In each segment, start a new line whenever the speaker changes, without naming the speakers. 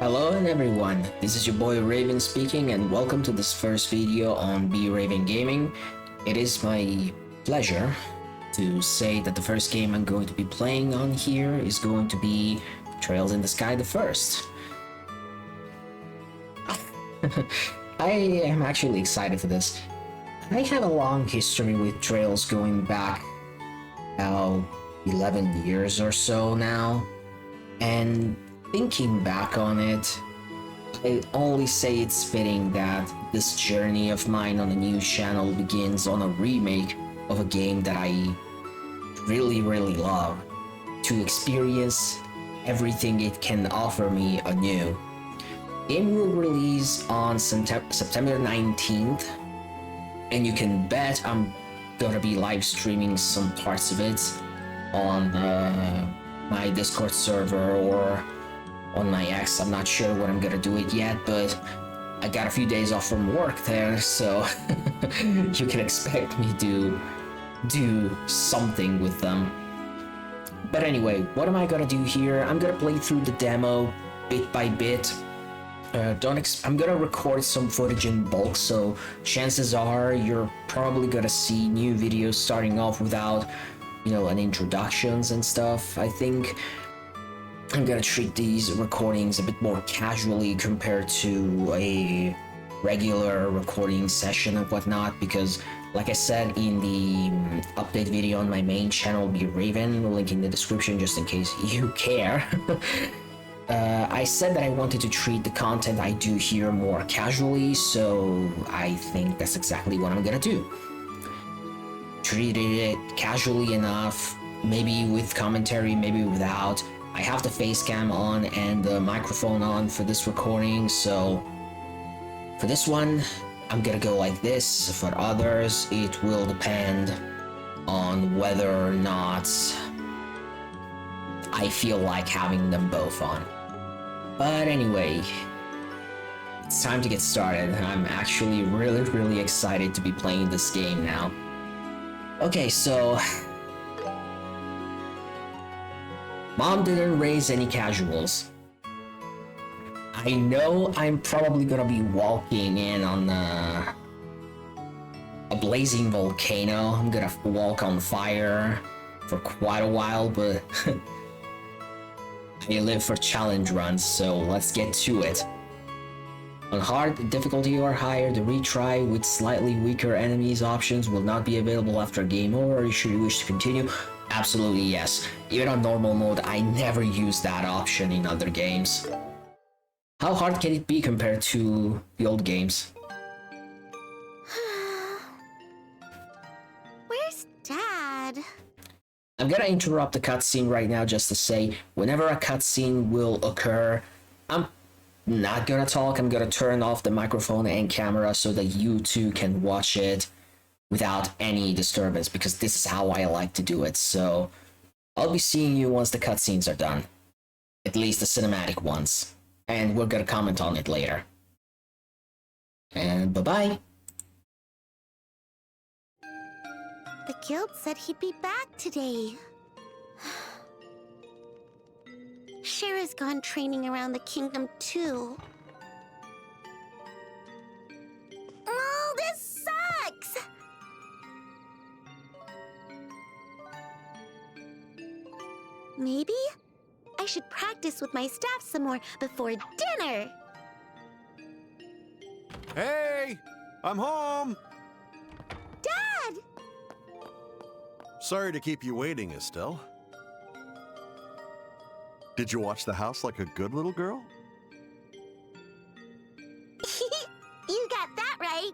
Hello everyone, this is your boy Raven speaking and welcome to this first video on B Raven Gaming. It is my pleasure to say that the first game I'm going to be playing on here is going to be Trails in the Sky the First. I am actually excited for this. I have a long history with Trails going back about 11 years or so now, and thinking back on it, I only say it's fitting that this journey of mine on a new channel begins on a remake of a game that I really love, to experience everything it can offer me anew. The game will release on September 19th, and you can bet I'm gonna be live streaming some parts of it on my Discord server or on my X. I'm not sure when I'm gonna do it yet, but I got a few days off from work there, so you can expect me to do something with them. But anyway, what am I gonna do here? I'm gonna play through the demo bit by bit. I'm gonna record some footage in bulk, so chances are you're probably gonna see new videos starting off without, an introductions and stuff. I think I'm gonna treat these recordings a bit more casually compared to a regular recording session and whatnot, because like I said in the update video on my main channel, Be Raven, link in the description just in case you care. I said that I wanted to treat the content I do here more casually, so I think that's exactly what I'm gonna do. Treated it casually enough, maybe with commentary, maybe without. I have the face cam on and the microphone on for this recording, so for this one, I'm gonna go like this. For others, it will depend on whether or not I feel like having them both on. But anyway, it's time to get started. I'm actually really excited to be playing this game now. Okay, so Mom didn't raise any casuals. I know I'm probably gonna be walking in on a blazing volcano. I'm gonna walk on fire for quite a while, but I live for challenge runs, so let's get to it. On hard difficulty or higher, the retry with slightly weaker enemies options will not be available after game over should you wish to continue. Absolutely yes. Even on normal mode, I never use that option in other games. How hard can it be compared to the old games?
Where's Dad?
I'm gonna interrupt the cutscene right now just to say, whenever a cutscene will occur, I'm not gonna talk. I'm gonna turn off the microphone and camera so that you too can watch it without any disturbance, because this is how I like to do it. So I'll be seeing you once the cutscenes are done, at least the cinematic ones, and we're gonna comment on it later. And bye-bye.
The guild said he'd be back today. Shara's gone training around the kingdom too. Oh, this sucks! Maybe I should practice with my staff some more before dinner.
Hey! I'm home!
Dad!
Sorry to keep you waiting, Estelle. Did you watch the house like a good little girl?
You got that right.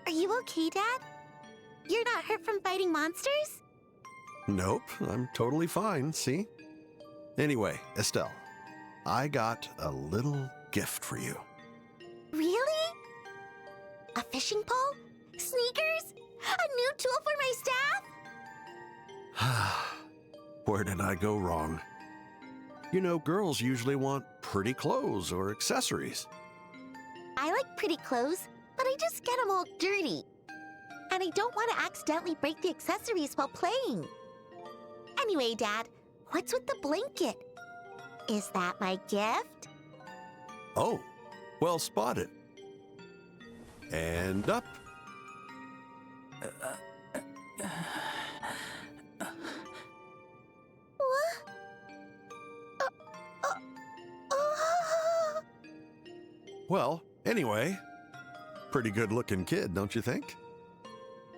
Are you okay, Dad? You're not hurt from fighting monsters?
Nope, I'm totally fine, see? Anyway, Estelle, I got a little gift for you.
Really? A fishing pole? Sneakers? A new tool for my staff?
Where did I go wrong? You know, girls usually want pretty clothes or accessories.
I like pretty clothes, but I just get them all dirty. And I don't want to accidentally break the accessories while playing. Anyway, Dad, what's with the blanket? Is that my gift?
Oh, well spotted. And up.
What? Oh.
Well, anyway, pretty good-looking kid, don't you think?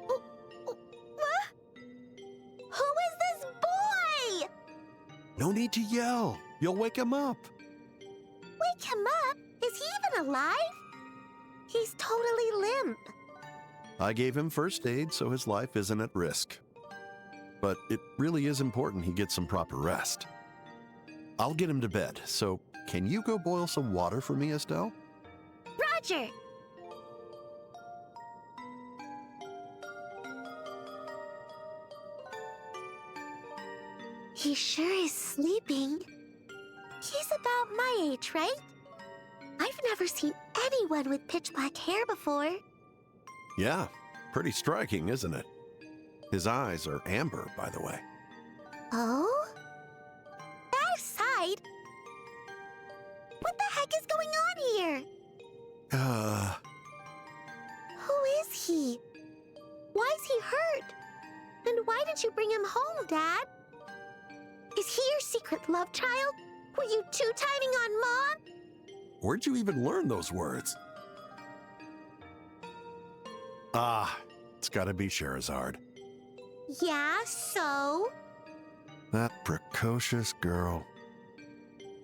What? Who is this boy?
No need to yell. You'll wake him up.
Wake him up? Is he even alive? He's totally limp.
I gave him first aid so his life isn't at risk. But it really is important he gets some proper rest. I'll get him to bed, so can you go boil some water for me, Estelle?
Roger. He sure is sleeping. He's about my age, right? I've never seen anyone with pitch black hair before.
Yeah, pretty striking, isn't it? His eyes are amber, by the way.
Oh? That aside, what the heck is going on here? Who is he? Why is he hurt? And why did you bring him home, Dad? Is he your secret love child? Were you two-timing on Mom?
Where'd you even learn those words? It's gotta be Scheherazade.
Yeah, so?
That precocious girl.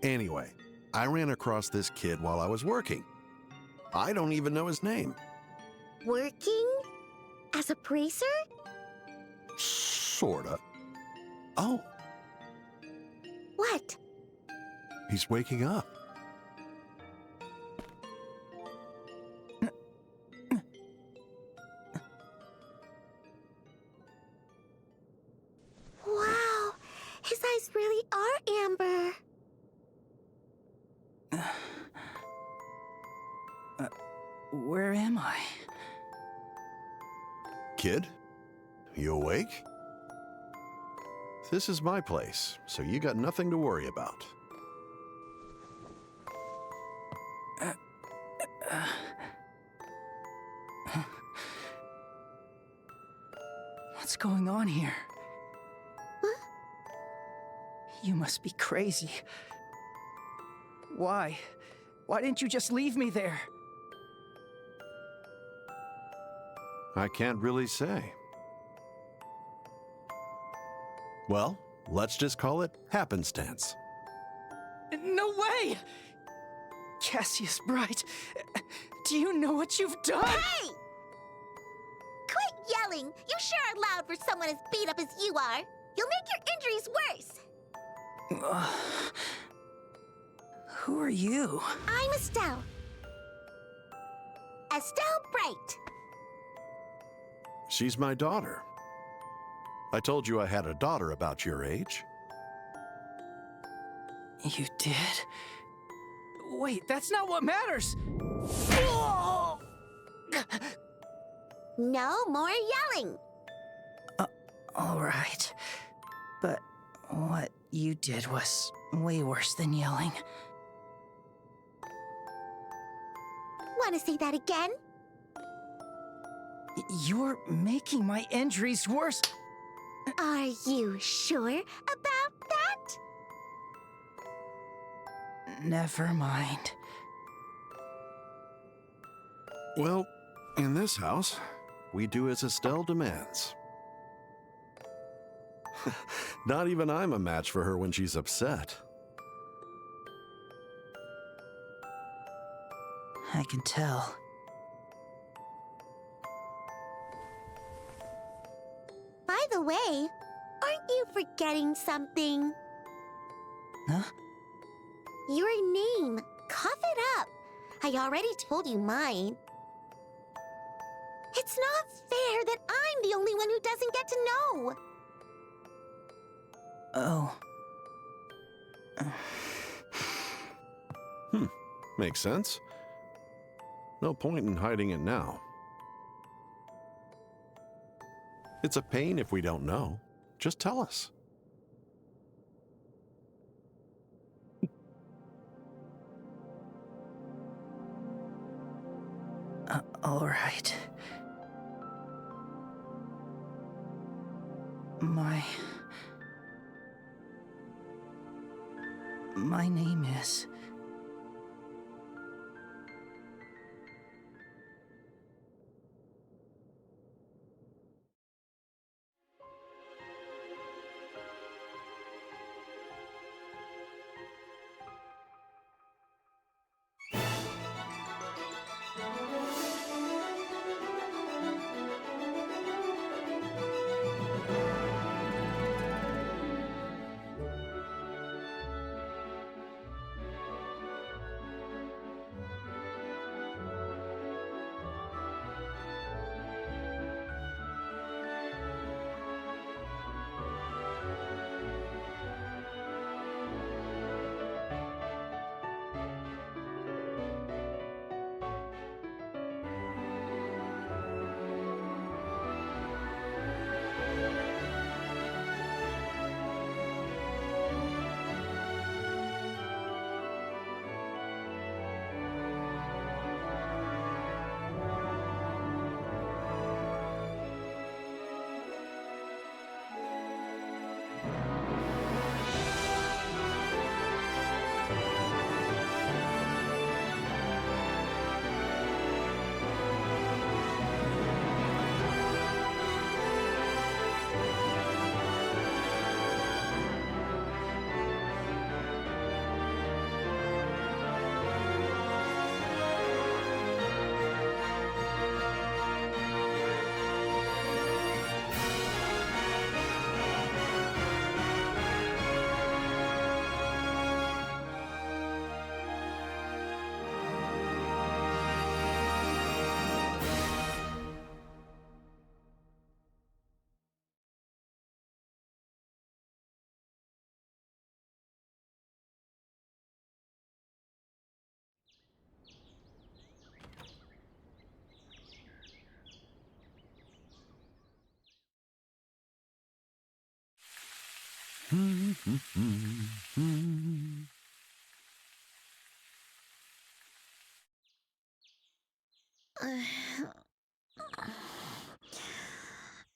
Anyway, I ran across this kid while I was working. I don't even know his name.
Working? As a bracer?
Sorta. Oh,
What?
he's waking up.
Wow, his eyes really are amber.
Where am I?
Kid, you awake? This is my place, so you got nothing to worry about.
What's going on here?
Huh?
You must be crazy. Why? Why didn't you just leave me there?
I can't really say. Well, let's just call it happenstance.
No way! Cassius Bright, do you know what you've done?
Hey! Quit yelling! You sure are loud for someone as beat up as you are. You'll make your injuries worse.
Who are you?
I'm Estelle. Estelle Bright.
She's my daughter. I told you I had a daughter about your age.
You did? Wait, that's not what matters!
No more yelling.
All right. But what you did was way worse than yelling.
Want to say that again?
You're making my injuries worse.
Are you sure about that?
Never mind.
Well, in this house, we do as Estelle demands. Not even I'm a match for her when she's upset.
I can tell.
By the way, aren't you forgetting something?
Huh?
Your name. Cough it up. I already told you mine. It's not fair that I'm the only one who doesn't get to know.
Oh.
Makes sense. No point in hiding it now. It's a pain if we don't know. Just tell us.
All right. My name is...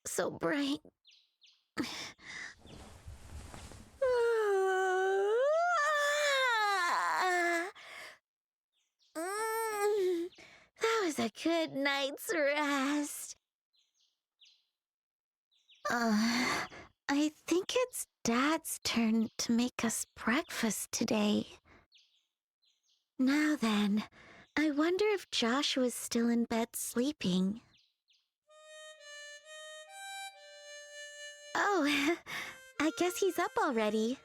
So bright. That was a good night's rest. I think it's Dad's turn to make us breakfast today. Now then, I wonder if Joshua's still in bed sleeping. Oh, I guess he's up already.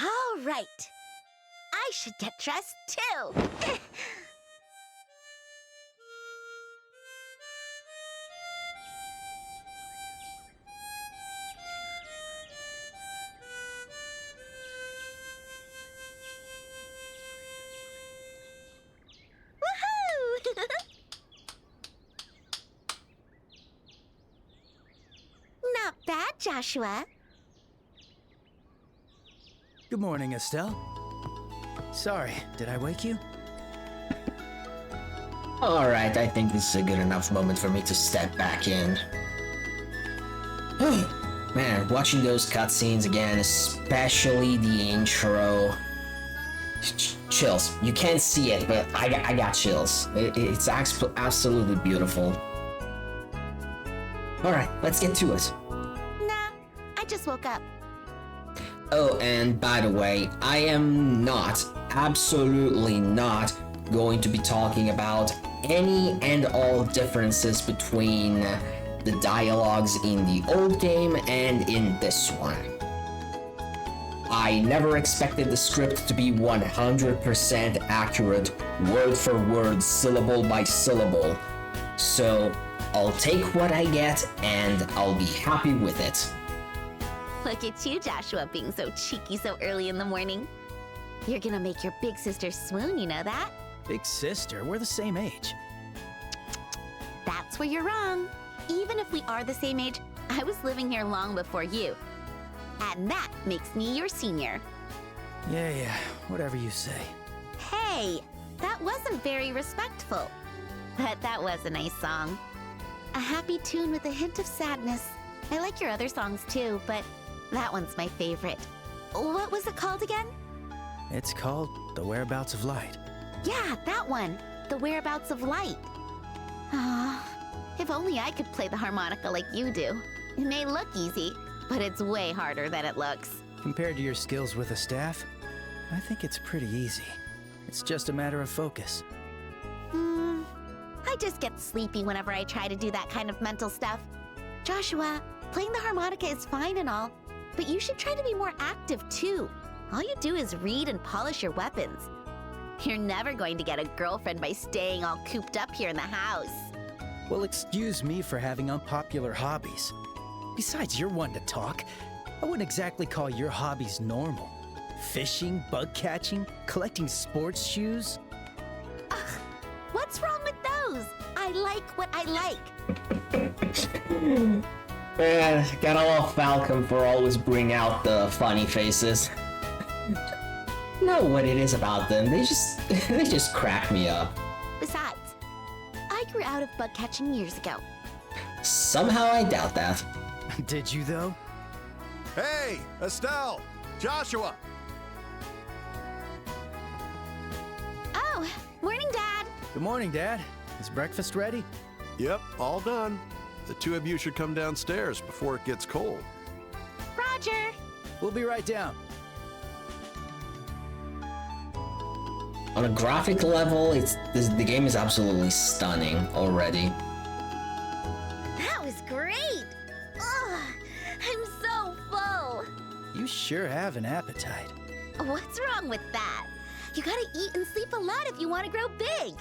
All right. I should get dressed too. Woohoo! Not bad, Joshua.
Good morning, Estelle. Sorry, did I wake you?
Alright, I think this is a good enough moment for me to step back in. Man, watching those cutscenes again, especially the intro. Chills. You can't see it, but I got chills. It's absolutely beautiful. Alright, let's get to it.
Nah, I just woke up.
Oh, and by the way, I am not, absolutely not, going to be talking about any and all differences between the dialogues in the old game and in this one. I never expected the script to be 100% accurate, word for word, syllable by syllable. So, I'll take what I get and I'll be happy with it.
Look at you, Joshua, being so cheeky so early in the morning. You're gonna make your big sister swoon, you know that?
Big sister, we're the same age.
That's where you're wrong. Even if we are the same age, I was living here long before you. And that makes me your senior.
Yeah, whatever you say.
Hey, that wasn't very respectful. But that was a nice song. A happy tune with a hint of sadness. I like your other songs too, but that one's my favorite. What was it called again?
It's called The Whereabouts of Light.
Yeah, that one. The Whereabouts of Light. Ah, if only I could play the harmonica like you do. It may look easy, but it's way harder than it looks.
Compared to your skills with a staff, I think it's pretty easy. It's just a matter of focus.
I just get sleepy whenever I try to do that kind of mental stuff. Joshua, playing the harmonica is fine and all, but you should try to be more active too. All you do is read and polish your weapons. You're never going to get a girlfriend by staying all cooped up here in the house.
Well, excuse me for having unpopular hobbies. Besides, you're one to talk. I wouldn't exactly call your hobbies normal. Fishing, bug catching, collecting sports shoes.
What's wrong with those? I like what I like.
Man, gotta love Falcon for always bring out the funny faces. Know what it is about them, they just crack me up.
Besides, I grew out of bug catching years ago.
Somehow I doubt that.
Did you, though?
Hey, Estelle! Joshua!
Oh, morning, Dad.
Good morning, Dad. Is breakfast ready?
Yep, all done. The two of you should come downstairs before it gets cold.
Roger.
We'll be right down.
On a graphic level, the game is absolutely stunning already.
That was great. Ugh, I'm so full.
You sure have an appetite.
What's wrong with that? You gotta eat and sleep a lot if you want to grow big.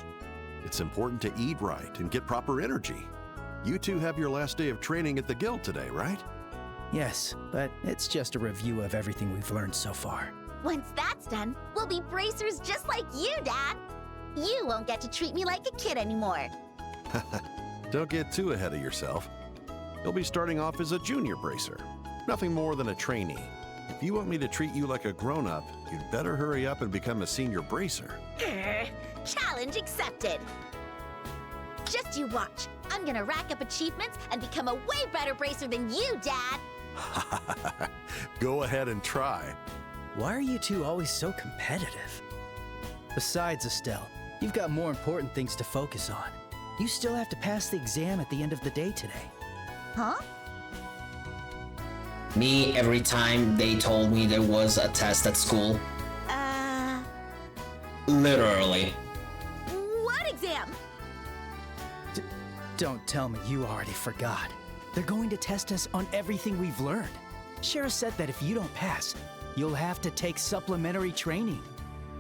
It's important to eat right and get proper energy. You two have your last day of training at the guild today, right?
Yes, but it's just a review of everything we've learned so far.
Once that's done, we'll be bracers just like you, Dad. You won't get to treat me like a kid anymore.
Don't get too ahead of yourself. You'll be starting off as a junior bracer, nothing more than a trainee. If you want me to treat you like a grown-up, you'd better hurry up and become a senior bracer.
Challenge accepted. Just you watch. I'm gonna rack up achievements and become a way better bracer than you, Dad.
Go ahead and try.
Why are you two always so competitive? Besides, Estelle, you've got more important things to focus on. You still have to pass the exam at the end of the day today.
Huh?
Me, every time they told me there was a test at school. Literally.
What exam?
Don't tell me you already forgot. They're going to test us on everything we've learned. Shara said that if you don't pass, you'll have to take supplementary training.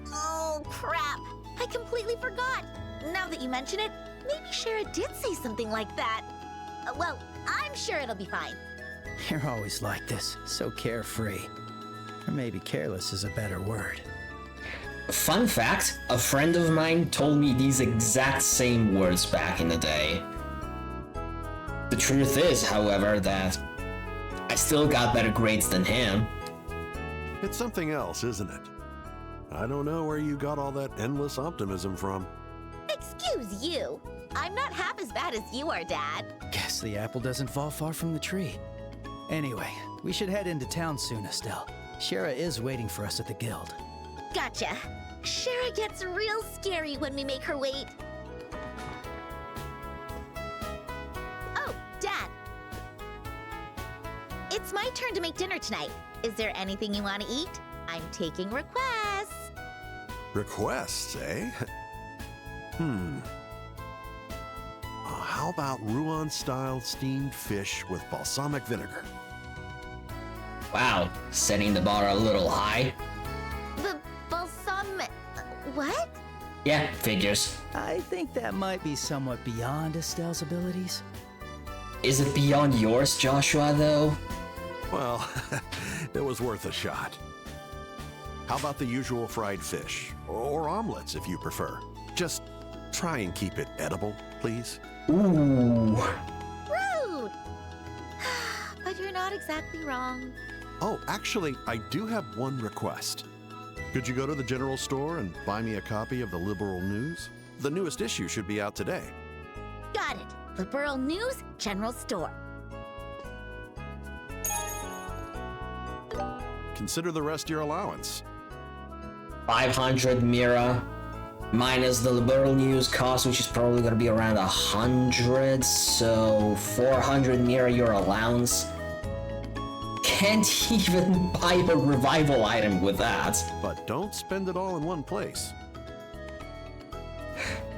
Oh, crap. I completely forgot. Now that you mention it, maybe Shara did say something like that. Well, I'm sure it'll be fine.
You're always like this, so carefree. Or maybe careless is a better word.
Fun fact, a friend of mine told me these exact same words back in the day. The truth is, however, that I still got better grades than him.
It's something else, isn't it? I don't know where you got all that endless optimism from.
Excuse you. I'm not half as bad as you are, Dad.
Guess the apple doesn't fall far from the tree. Anyway, we should head into town soon, Estelle. Shara is waiting for us at the guild.
Gotcha. Shara gets real scary when we make her wait. Oh, Dad. It's my turn to make dinner tonight. Is there anything you want to eat? I'm taking requests.
Requests, eh? How about Rouen-style steamed fish with balsamic vinegar?
Wow, setting the bar a little high.
The balsamic... What?
Yeah, figures.
I think that might be somewhat beyond Estelle's abilities.
Is it beyond yours, Joshua, though?
Well, it was worth a shot. How about the usual fried fish? Or omelets, if you prefer. Just try and keep it edible, please.
Ooh.
Rude! But you're not exactly wrong.
Oh, actually, I do have one request. Could you go to the general store and buy me a copy of the Liberal News? The newest issue should be out today.
Got it. Liberal News, General Store.
Consider the rest your allowance.
500 Mira minus the Liberal News cost, which is probably going to be around 100, so 400 Mira your allowance. Can't even buy a revival item with that.
But don't spend it all in one place.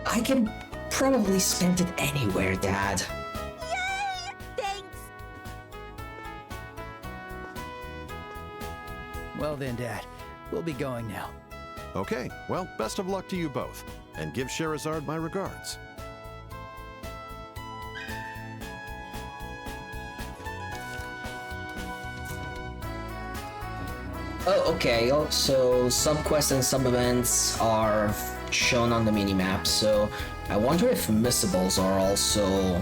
I can probably spend it anywhere, Dad.
Yay! Thanks.
Well then, Dad, we'll be going now.
Okay, well, best of luck to you both. And give Sherazard my regards.
Oh, okay. So sub-quests and sub-events are shown on the minimap, so I wonder if missables are also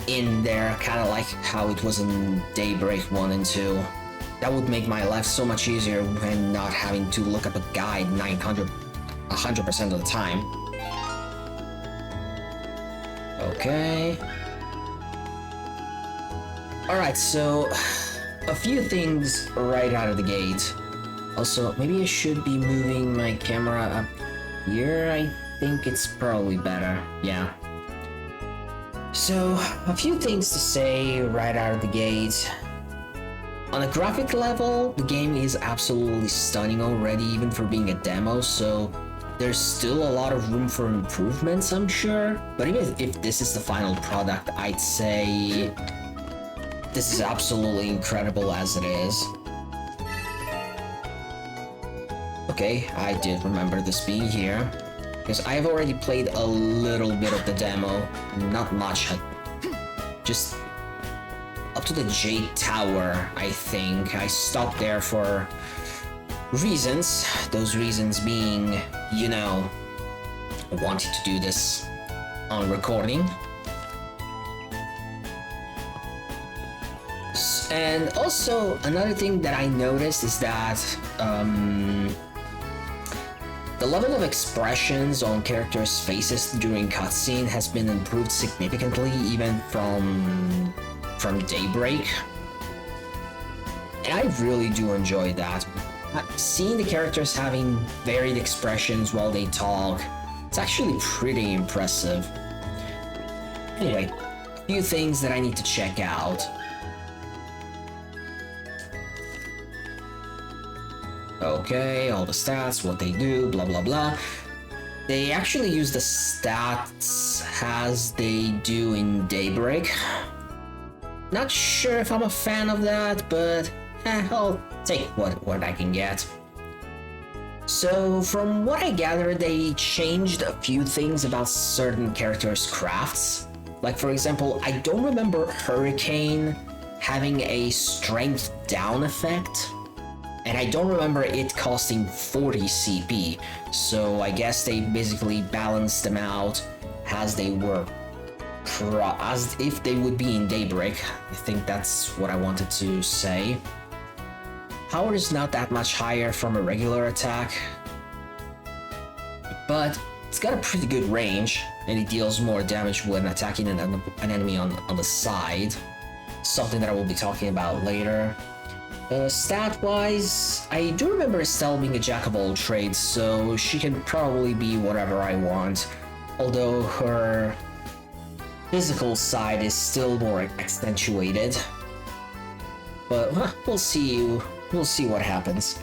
in there, kind of like how it was in Daybreak 1 and 2. That would make my life so much easier when not having to look up a guide 100% of the time. Okay. Alright, so a few things right out of the gate. Also, maybe I should be moving my camera up here. I think it's probably better. Yeah. So, a few things to say right out of the gate. On a graphic level, the game is absolutely stunning already, even for being a demo, so there's still a lot of room for improvements, I'm sure. But even if this is the final product, I'd say this is absolutely incredible as it is. Okay, I did remember this being here, because I've already played a little bit of the demo, not much, just up to the Jade Tower, I think. I stopped there for reasons, those reasons being, you know, wanting to do this on recording. And also, another thing that I noticed is that the level of expressions on characters' faces during cutscene has been improved significantly, even from Daybreak. And I really do enjoy that. Seeing the characters having varied expressions while they talk, it's actually pretty impressive. Anyway, a few things that I need to check out. Okay, all the stats, what they do, blah blah blah. They actually use the stats as they do in Daybreak. Not sure if I'm a fan of that, but I'll take what I can get. So, from what I gathered, they changed a few things about certain characters' crafts. Like, for example, I don't remember Hurricane having a strength down effect. And I don't remember it costing 40 CP, so I guess they basically balanced them out as they were, as if they would be in Daybreak. I think that's what I wanted to say. Power is not that much higher from a regular attack, but it's got a pretty good range, and it deals more damage when attacking an enemy on the side, something that I will be talking about later. Stat-wise, I do remember Estelle being a jack of all trades, so she can probably be whatever I want, although her physical side is still more accentuated. But we'll see what happens.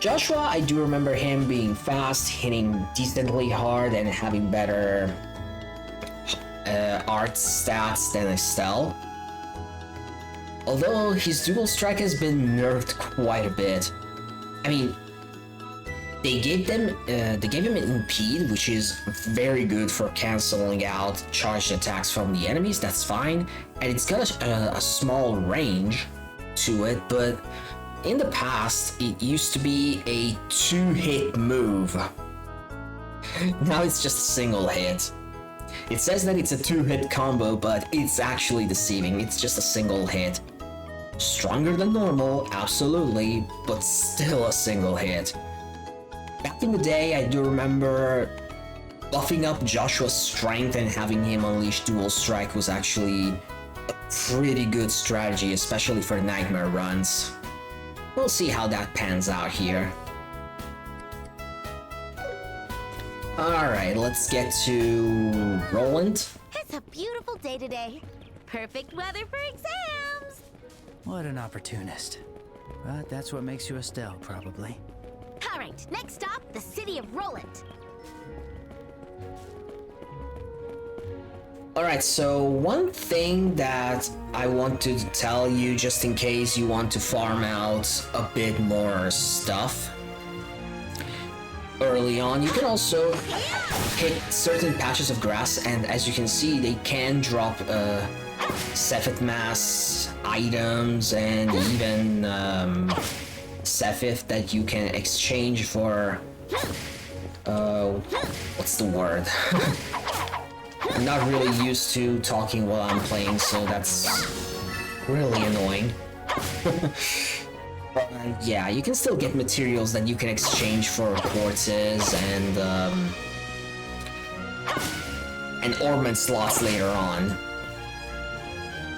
Joshua, I do remember him being fast, hitting decently hard, and having better art stats than Estelle. Although his dual strike has been nerfed quite a bit. I mean, they gave him impede, which is very good for canceling out charged attacks from the enemies. That's fine, and it's got a small range to it. But in the past, it used to be a 2-hit move. Now it's just a single hit. It says that it's a 2-hit combo, but it's actually deceiving. It's just a single hit. Stronger than normal, absolutely, but still a single hit. Back in the day, I do remember buffing up Joshua's strength and having him unleash dual strike was actually a pretty good strategy, especially for nightmare runs. We'll see how that pans out here. Alright, let's get to Roland.
It's a beautiful day today. Perfect weather for exams.
What an opportunist. But that's what makes you Estelle, probably.
All right, next stop, the city of Roland.
Alright, so one thing that I wanted to tell you just in case you want to farm out a bit more stuff. Early on, you can also hit certain patches of grass, and as you can see, they can drop Cephid Mass items and even Cephid that you can exchange for. What's the word? I'm not really used to talking while I'm playing, so that's really annoying. But yeah, you can still get materials that you can exchange for quartzes and ornament slots later on.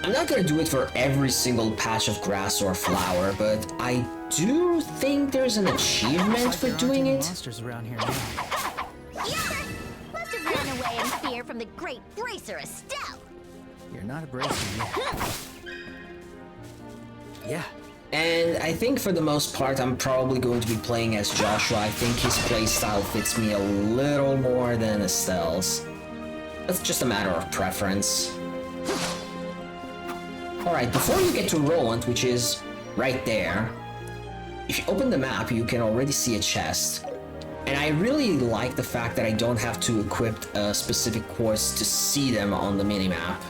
I'm not gonna do it for every single patch of grass or flower, but I do think there's an achievement for doing it.
Monsters around here now.
Yeah, must have ran away in fear from the great bracer Estelle.
You're not a bracer yet. Yeah.
And I think for the most part, I'm probably going to be playing as Joshua. I think his playstyle fits me a little more than Estelle's. That's just a matter of preference. Alright, before you get to Roland, which is right there, if you open the map, you can already see a chest. And I really like the fact that I don't have to equip a specific quartz to see them on the minimap.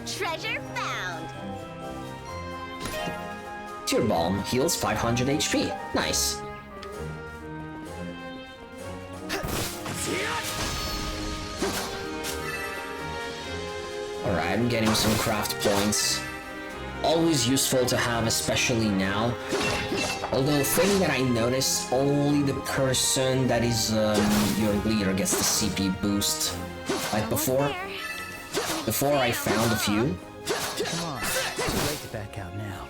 Treasure found.
Tear Balm heals 500 HP. Nice. Alright, I'm getting some craft points. Always useful to have, especially now. Although, thing that I noticed, only the person that is your leader gets the CP boost. Like before I found a few.
Come on. Too late to back out now.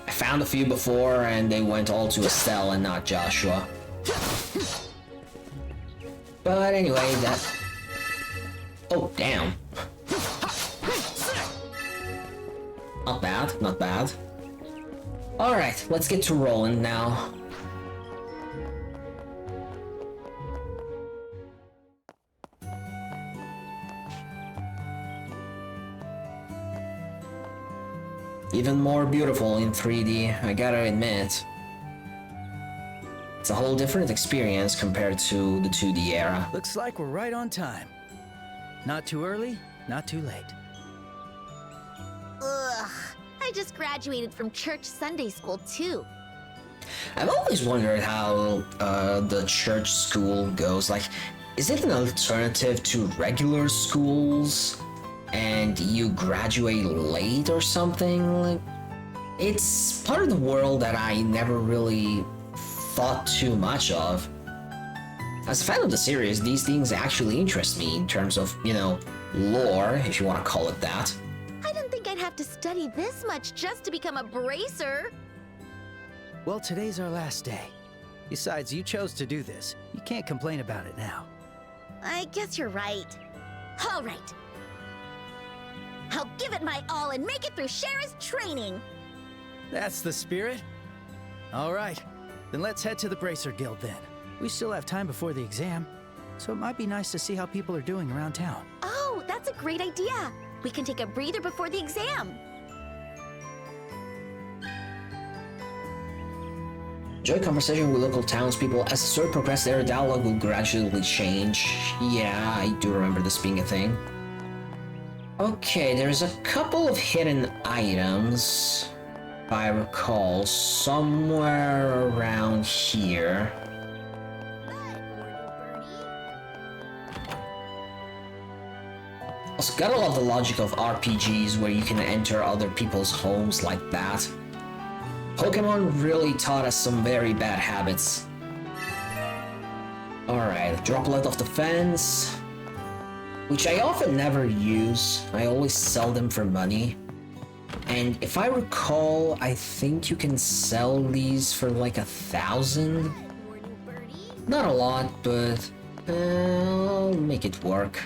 I found a few before and they went all to Estelle and not Joshua. But anyway, that... Oh, damn. Not bad, not bad. Alright, let's get to Roland now. Even more beautiful in 3D, I gotta admit. It's a whole different experience compared to the 2D era.
Looks like we're right on time. Not too early, not too late.
Ugh, I just graduated from church Sunday school too.
I've always wondered how the church school goes. Like, is it an alternative to regular schools? And you graduate late or something? Like, it's part of the world that I never really thought too much of. As a fan of the series, these things actually interest me in terms of, you know, lore, if you want to call it that.
I didn't think I'd have to study this much just to become a bracer.
Well, today's our last day. Besides, you chose to do this. You can't complain about it now.
I guess you're right. All right. I'll give it my all and make it through Shara's training.
That's the spirit. All right, then let's head to the Bracer Guild then. We still have time before the exam, so it might be nice to see how people are doing around town.
Oh, that's a great idea. We can take a breather before the exam.
Enjoy conversation with local townspeople. As the story progresses, their dialogue will gradually change. Yeah, I do remember this being a thing. Okay, there's a couple of hidden items, if I recall, somewhere around here. Also, gotta love the logic of RPGs where you can enter other people's homes like that. Pokemon really taught us some very bad habits. Alright, Droplet of Defense, which I often never use. I always sell them for money. And if I recall, I think you can sell these for like 1,000. Not a lot, but I'll make it work.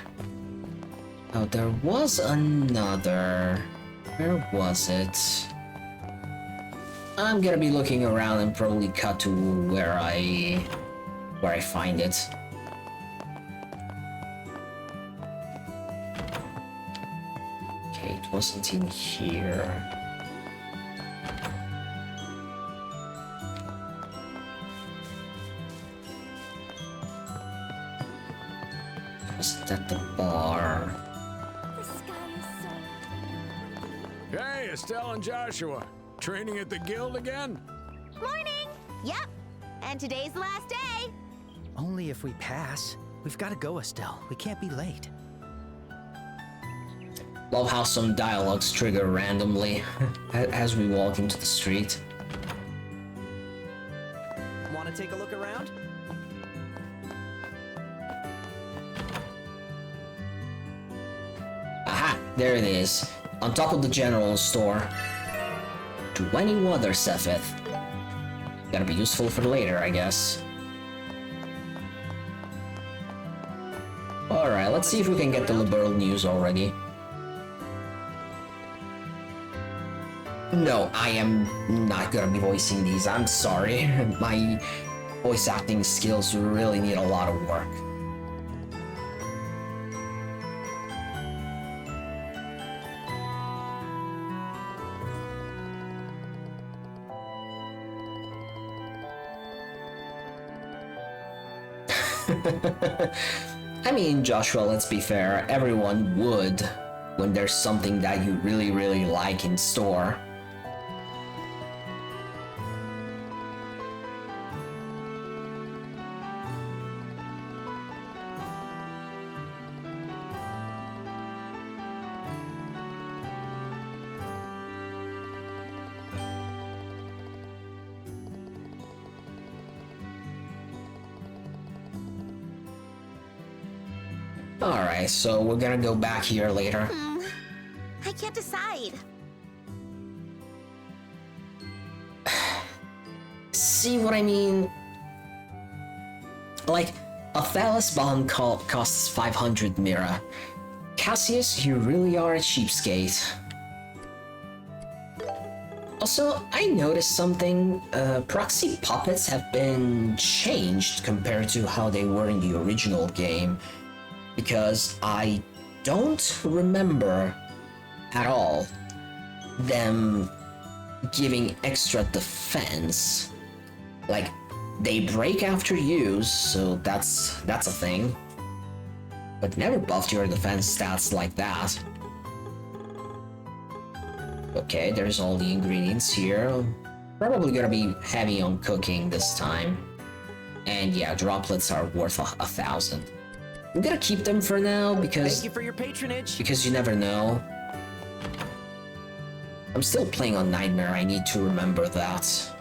Oh, there was another. Where was it? I'm gonna be looking around and probably cut to where I find it. Okay, it wasn't in here. It wasn't at the bar.
Hey, Estelle and Joshua. Training at the guild again?
Morning! Yep. And today's the last day.
Only if we pass. We've got to go, Estelle. We can't be late.
Love how some dialogues trigger randomly as we walk into the street.
Want to take a look around?
Aha, there it is. On top of the general store. 20 water Sethith. Gotta be useful for later, I guess. Alright, let's see if we can get the liberal news already. No, I am not gonna be voicing these, I'm sorry. My voice acting skills really need a lot of work. I mean, Joshua, let's be fair, everyone would when there's something that you really, really like in store. Alright, so we're gonna go back here later.
I can't decide.
See what I mean? Like, a Thales bomb costs 500 Mira. Cassius, you really are a cheapskate. Also, I noticed something. Proxy puppets have been changed compared to how they were in the original game. Because I don't remember at all them giving extra defense. Like, they break after use, so that's a thing. But never buffed your defense stats like that. Okay, there's all the ingredients here. Probably gonna be heavy on cooking this time. And yeah, droplets are worth 1,000. I'm gonna keep them for now because
Thank you for your patronage.
you never know. I'm still playing on Nightmare, I need to remember that.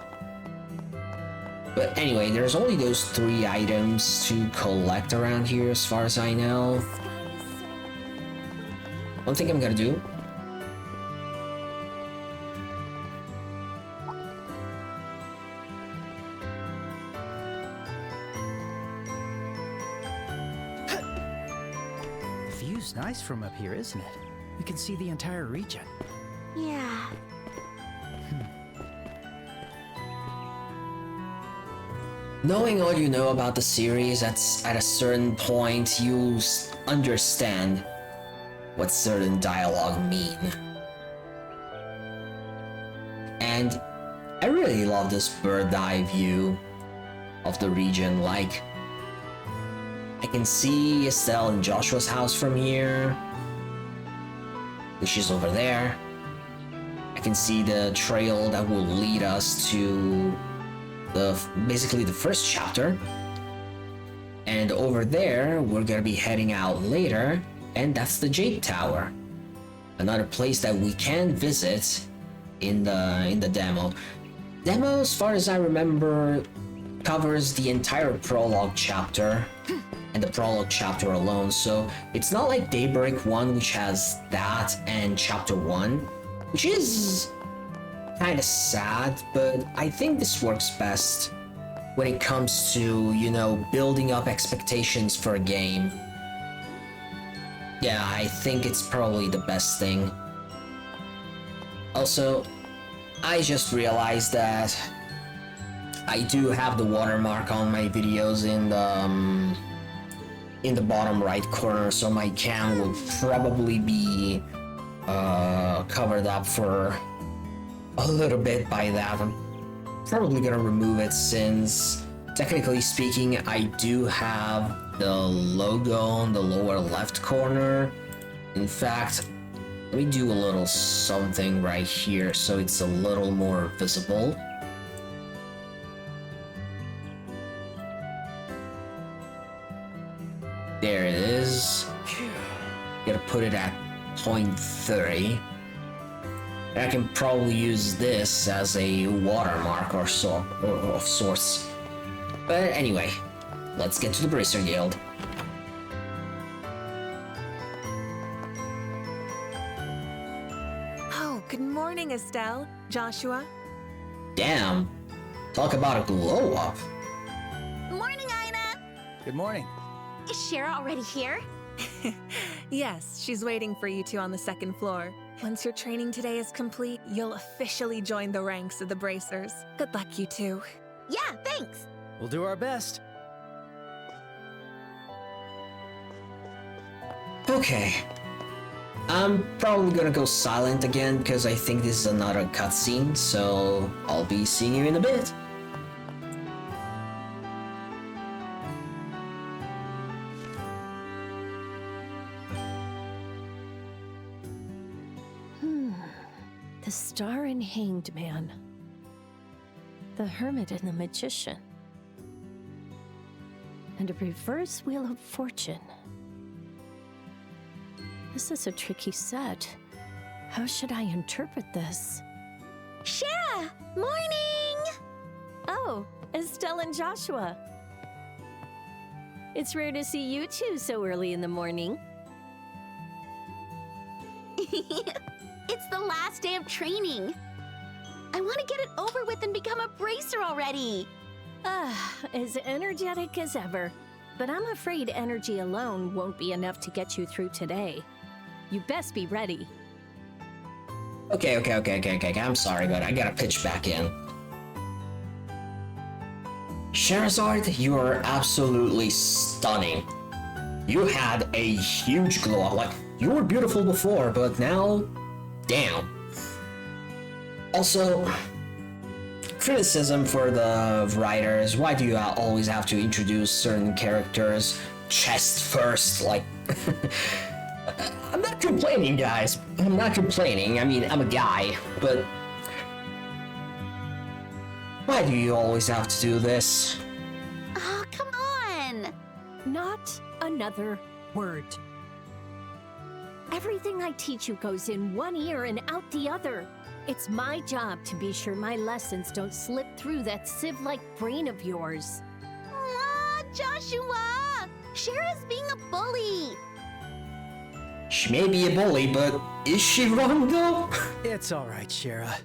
But anyway, there's only those 3 items to collect around here as far as I know. One thing I'm gonna do.
The view's nice from up here, isn't it? You can see the entire region.
Yeah.
Knowing all you know about the series, at a certain point, you understand what certain dialogue mean. And I really love this bird's eye view of the region. Like, I can see Estelle and Joshua's house from here, which is over there. I can see the trail that will lead us to basically the first chapter. And over there, we're gonna be heading out later, and that's the Jade Tower. Another place that we can visit in the demo. Demo, as far as I remember, covers the entire prologue chapter and the prologue chapter alone, so it's not like Daybreak 1, which has that, and chapter 1, which is kind of sad, but I think this works best when it comes to, you know, building up expectations for a game. Yeah, I think it's probably the best thing. Also, I just realized that I do have the watermark on my videos in the bottom right corner, so my cam will probably be covered up for a little bit by that. I'm probably gonna remove it since, technically speaking, I do have the logo on the lower left corner. In fact, let me do a little something right here so it's a little more visible. There it is. Gotta put it at 0.30. I can probably use this as a watermark or so, or of sorts. But anyway, let's get to the Bracer Guild.
Oh, good morning, Estelle. Joshua.
Damn, talk about a glow up.
Morning, Ina!
Good morning.
Is Shara already here?
Yes, she's waiting for you two on the second floor. Once your training today is complete, you'll officially join the ranks of the Bracers. Good luck, you two.
Yeah, thanks.
We'll do our best.
Okay. I'm probably gonna go silent again because I think this is another cutscene, so I'll be seeing you in a bit.
The Star and Hanged Man. The Hermit and the Magician. And a reverse Wheel of Fortune. This is a tricky set. How should I interpret this?
Shara! Morning!
Oh, Estelle and Joshua. It's rare to see you two so early in the morning.
It's the last day of training. I want to get it over with and become a bracer already.
As energetic as ever. But I'm afraid energy alone won't be enough to get you through today. You best be ready.
Okay. I'm sorry, but I gotta pitch back in. Charizard, you are absolutely stunning. You had a huge glow up. Like, you were beautiful before, but now, damn. Also, criticism for the writers. Why do you always have to introduce certain characters chest first? Like, I'm not complaining, guys. I'm not complaining. I mean, I'm a guy, but why do you always have to do this?
Oh, come on.
Not another word. Everything I teach you goes in one ear and out the other. It's my job to be sure my lessons don't slip through that sieve-like brain of yours.
Aw, Joshua! Shara's being a bully.
She may be a bully, but is she wrong though?
It's all right, Shara.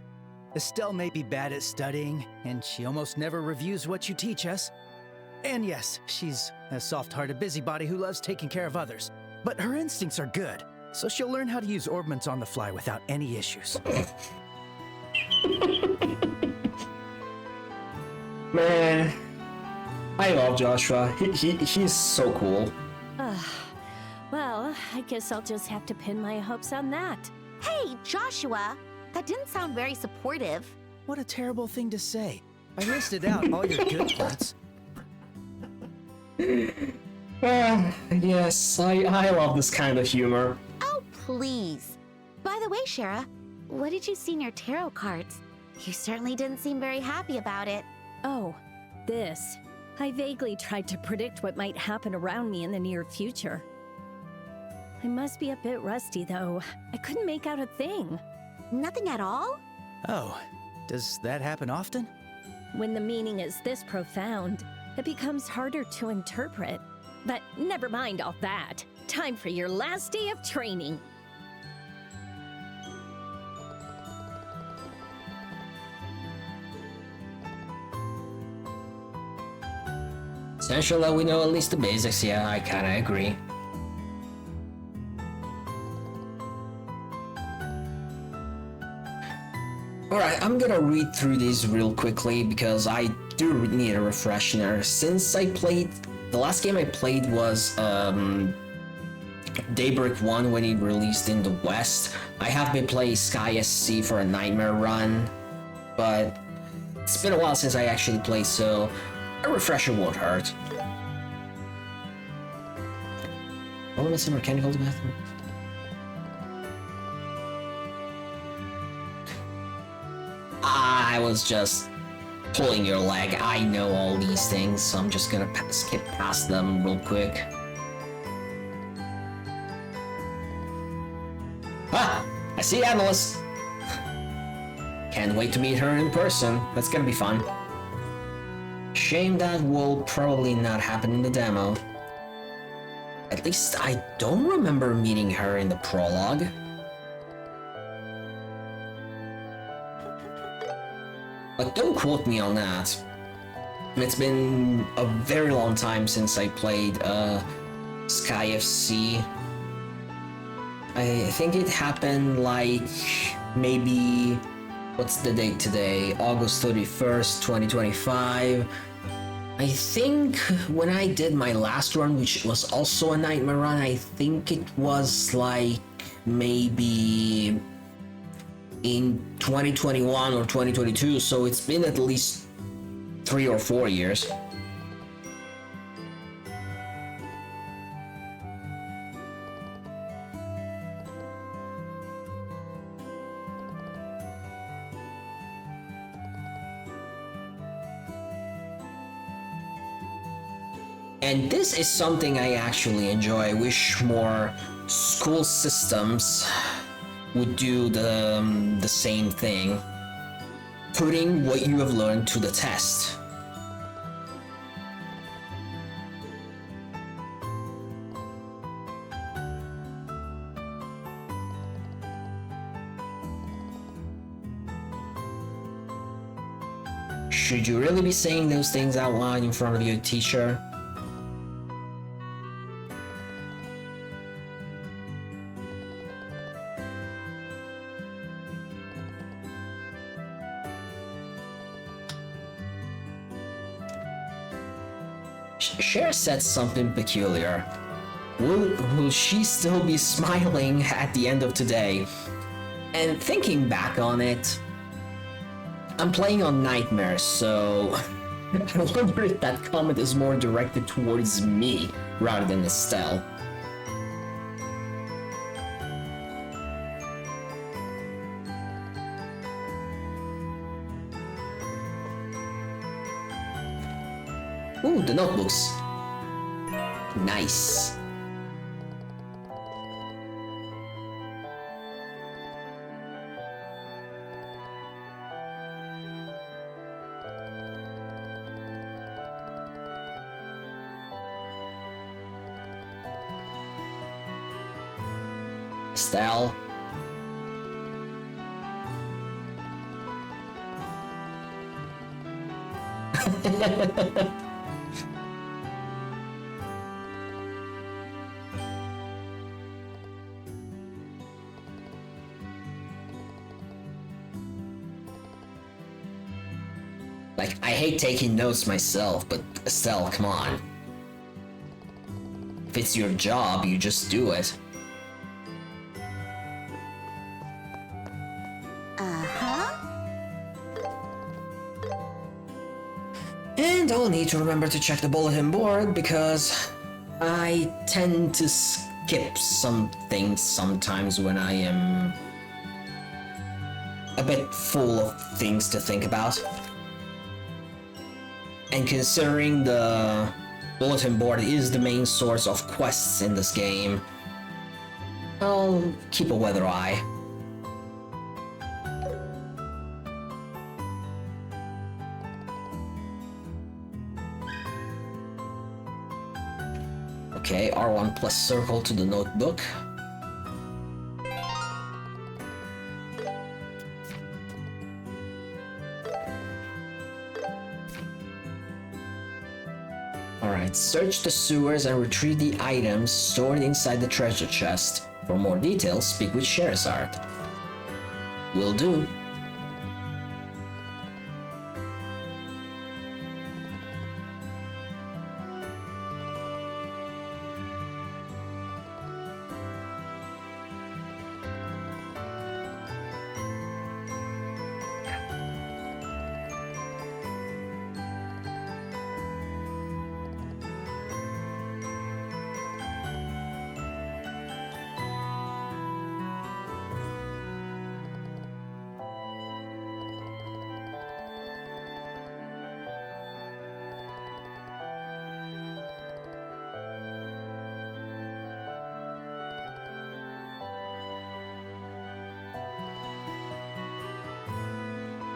Estelle may be bad at studying, and she almost never reviews what you teach us. And yes, she's a soft-hearted busybody who loves taking care of others. But her instincts are good, so she'll learn how to use orbments on the fly without any issues.
Man, I love Joshua. He's so cool.
Well, I guess I'll just have to pin my hopes on that.
Hey, Joshua. That didn't sound very supportive.
What a terrible thing to say. I listed out all your good parts.
Yes, I love this kind of humor.
Oh, please. By the way, Shara, what did you see in your tarot cards? You certainly didn't seem very happy about it.
Oh, this. I vaguely tried to predict what might happen around me in the near future. I must be a bit rusty, though. I couldn't make out a thing.
Nothing at all?
Oh, does that happen often?
When the meaning is this profound, it becomes harder to interpret. But never mind all that. Time for your last day of training.
Essential that we know at least the basics, yeah, I kinda agree. Alright, I'm gonna read through these real quickly because I do need a refresher. Since I played, the last game I played was Daybreak 1 when it released in the West. I have been playing Sky SC for a Nightmare run, but it's been a while since I actually played, so a refresher won't hurt. Elements and mechanical bathroom. I was just pulling your leg. I know all these things, so I'm just gonna skip past them real quick. Ah! I see Analyst! Can't wait to meet her in person. That's gonna be fun. Shame that will probably not happen in the demo. At least I don't remember meeting her in the prologue. But don't quote me on that. It's been a very long time since I played Sky FC. I think it happened like maybe, what's the date today? August 31st, 2025. I think when I did my last run, which was also a Nightmare run, I think it was like maybe in 2021 or 2022, so it's been at least 3 or 4 years. And this is something I actually enjoy. I wish more school systems would do the same thing. Putting what you have learned to the test. Should you really be saying those things out loud in front of your teacher? Cher said something peculiar. Will she still be smiling at the end of today? And thinking back on it, I'm playing on Nightmare, so I wonder if that comment is more directed towards me rather than Estelle. Ooh, the notebooks. Nice. Estelle. Like, I hate taking notes myself, but Estelle, come on. If it's your job, you just do it. And I'll need to remember to check the bulletin board because I tend to skip some things sometimes when I am a bit full of things to think about. And considering the bulletin board is the main source of quests in this game, I'll keep a weather eye. Okay, R1 plus circle to the notebook. Alright, search the sewers and retrieve the items stored inside the treasure chest. For more details, speak with Sherazard. Will do.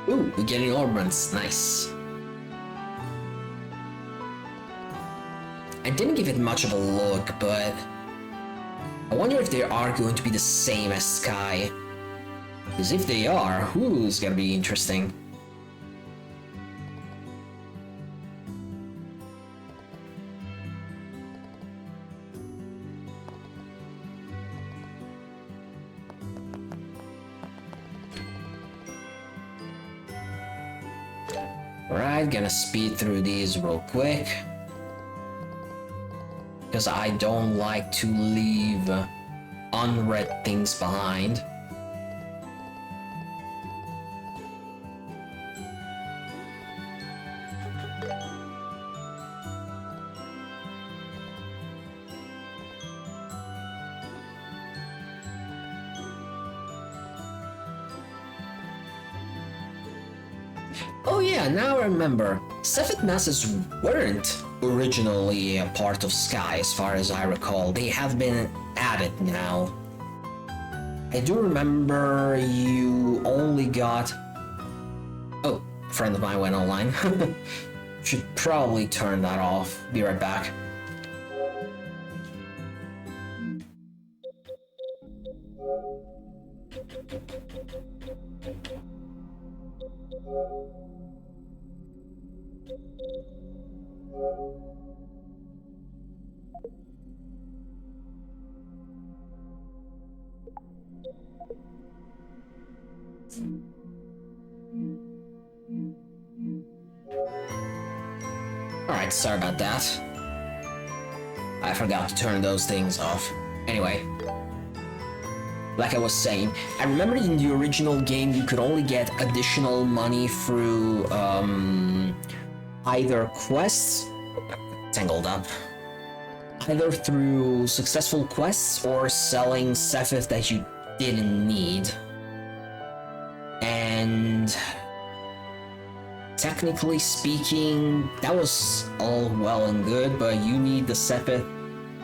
Ooh, we're getting ornaments. Nice. I didn't give it much of a look, but I wonder if they are going to be the same as Sky. Because if they are, ooh, it's gonna be interesting. Alright, gonna speed through these real quick. Because I don't like to leave unread things behind. Oh yeah, now I remember. Cepheid masses weren't originally a part of Sky, as far as I recall. They have been added now. I do remember you only got... Oh, a friend of mine went online. Should probably turn that off. Be right back. Alright, sorry about that. I forgot to turn those things off. Anyway, like I was saying, I remember in the original game you could only get additional money through either quests, tangled up, either through successful quests or selling Cepheid that you didn't need. And technically speaking, that was all well and good, but you need the Cepheid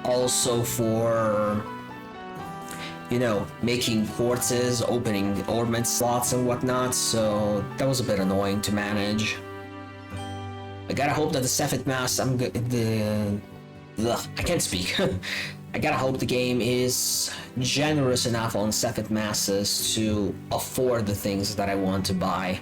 also for, you know, making quartzes, opening ornament slots and whatnot, so that was a bit annoying to manage. I gotta hope that the Cepheid mass, I can't speak. I gotta hope the game is generous enough on Cepheid masses to afford the things that I want to buy.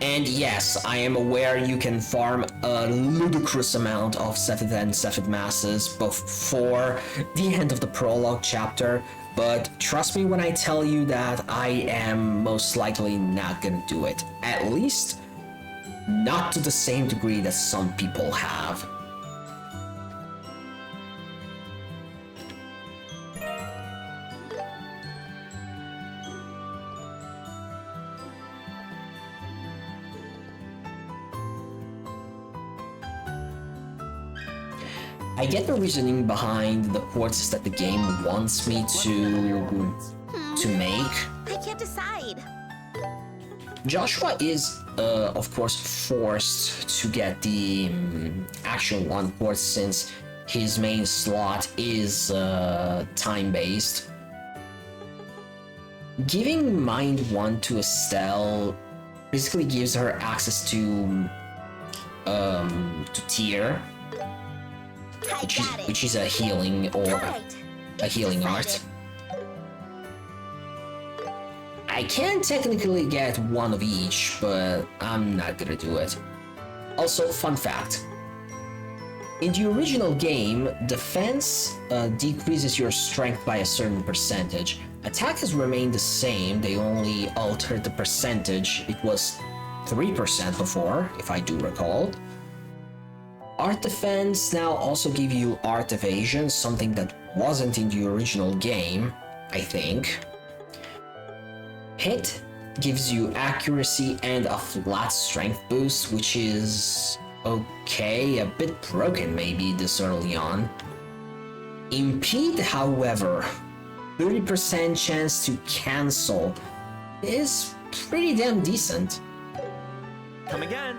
And yes, I am aware you can farm a ludicrous amount of Cepheid and Cepheid masses before the end of the prologue chapter, but trust me when I tell you that I am most likely not gonna do it. At least, not to the same degree that some people have. I get the reasoning behind the quartzes that the game wants me to make.
I can't decide.
Joshua is, of course, forced to get the Action 1 quartz since his main slot is time-based. Giving Mind 1 to Estelle basically gives her access to Tear, which is a healing or a healing art. I can technically get one of each, but I'm not gonna do it. Also, fun fact. In the original game, defense decreases your strength by a certain percentage. Attack has remained the same, they only altered the percentage. It was 3% before, if I do recall. Art defense now also give you art evasion, something that wasn't in the original game, I think. Hit gives you accuracy and a flat strength boost, which is okay, a bit broken maybe this early on. Impede, however, 30% chance to cancel is pretty damn decent.
Come again.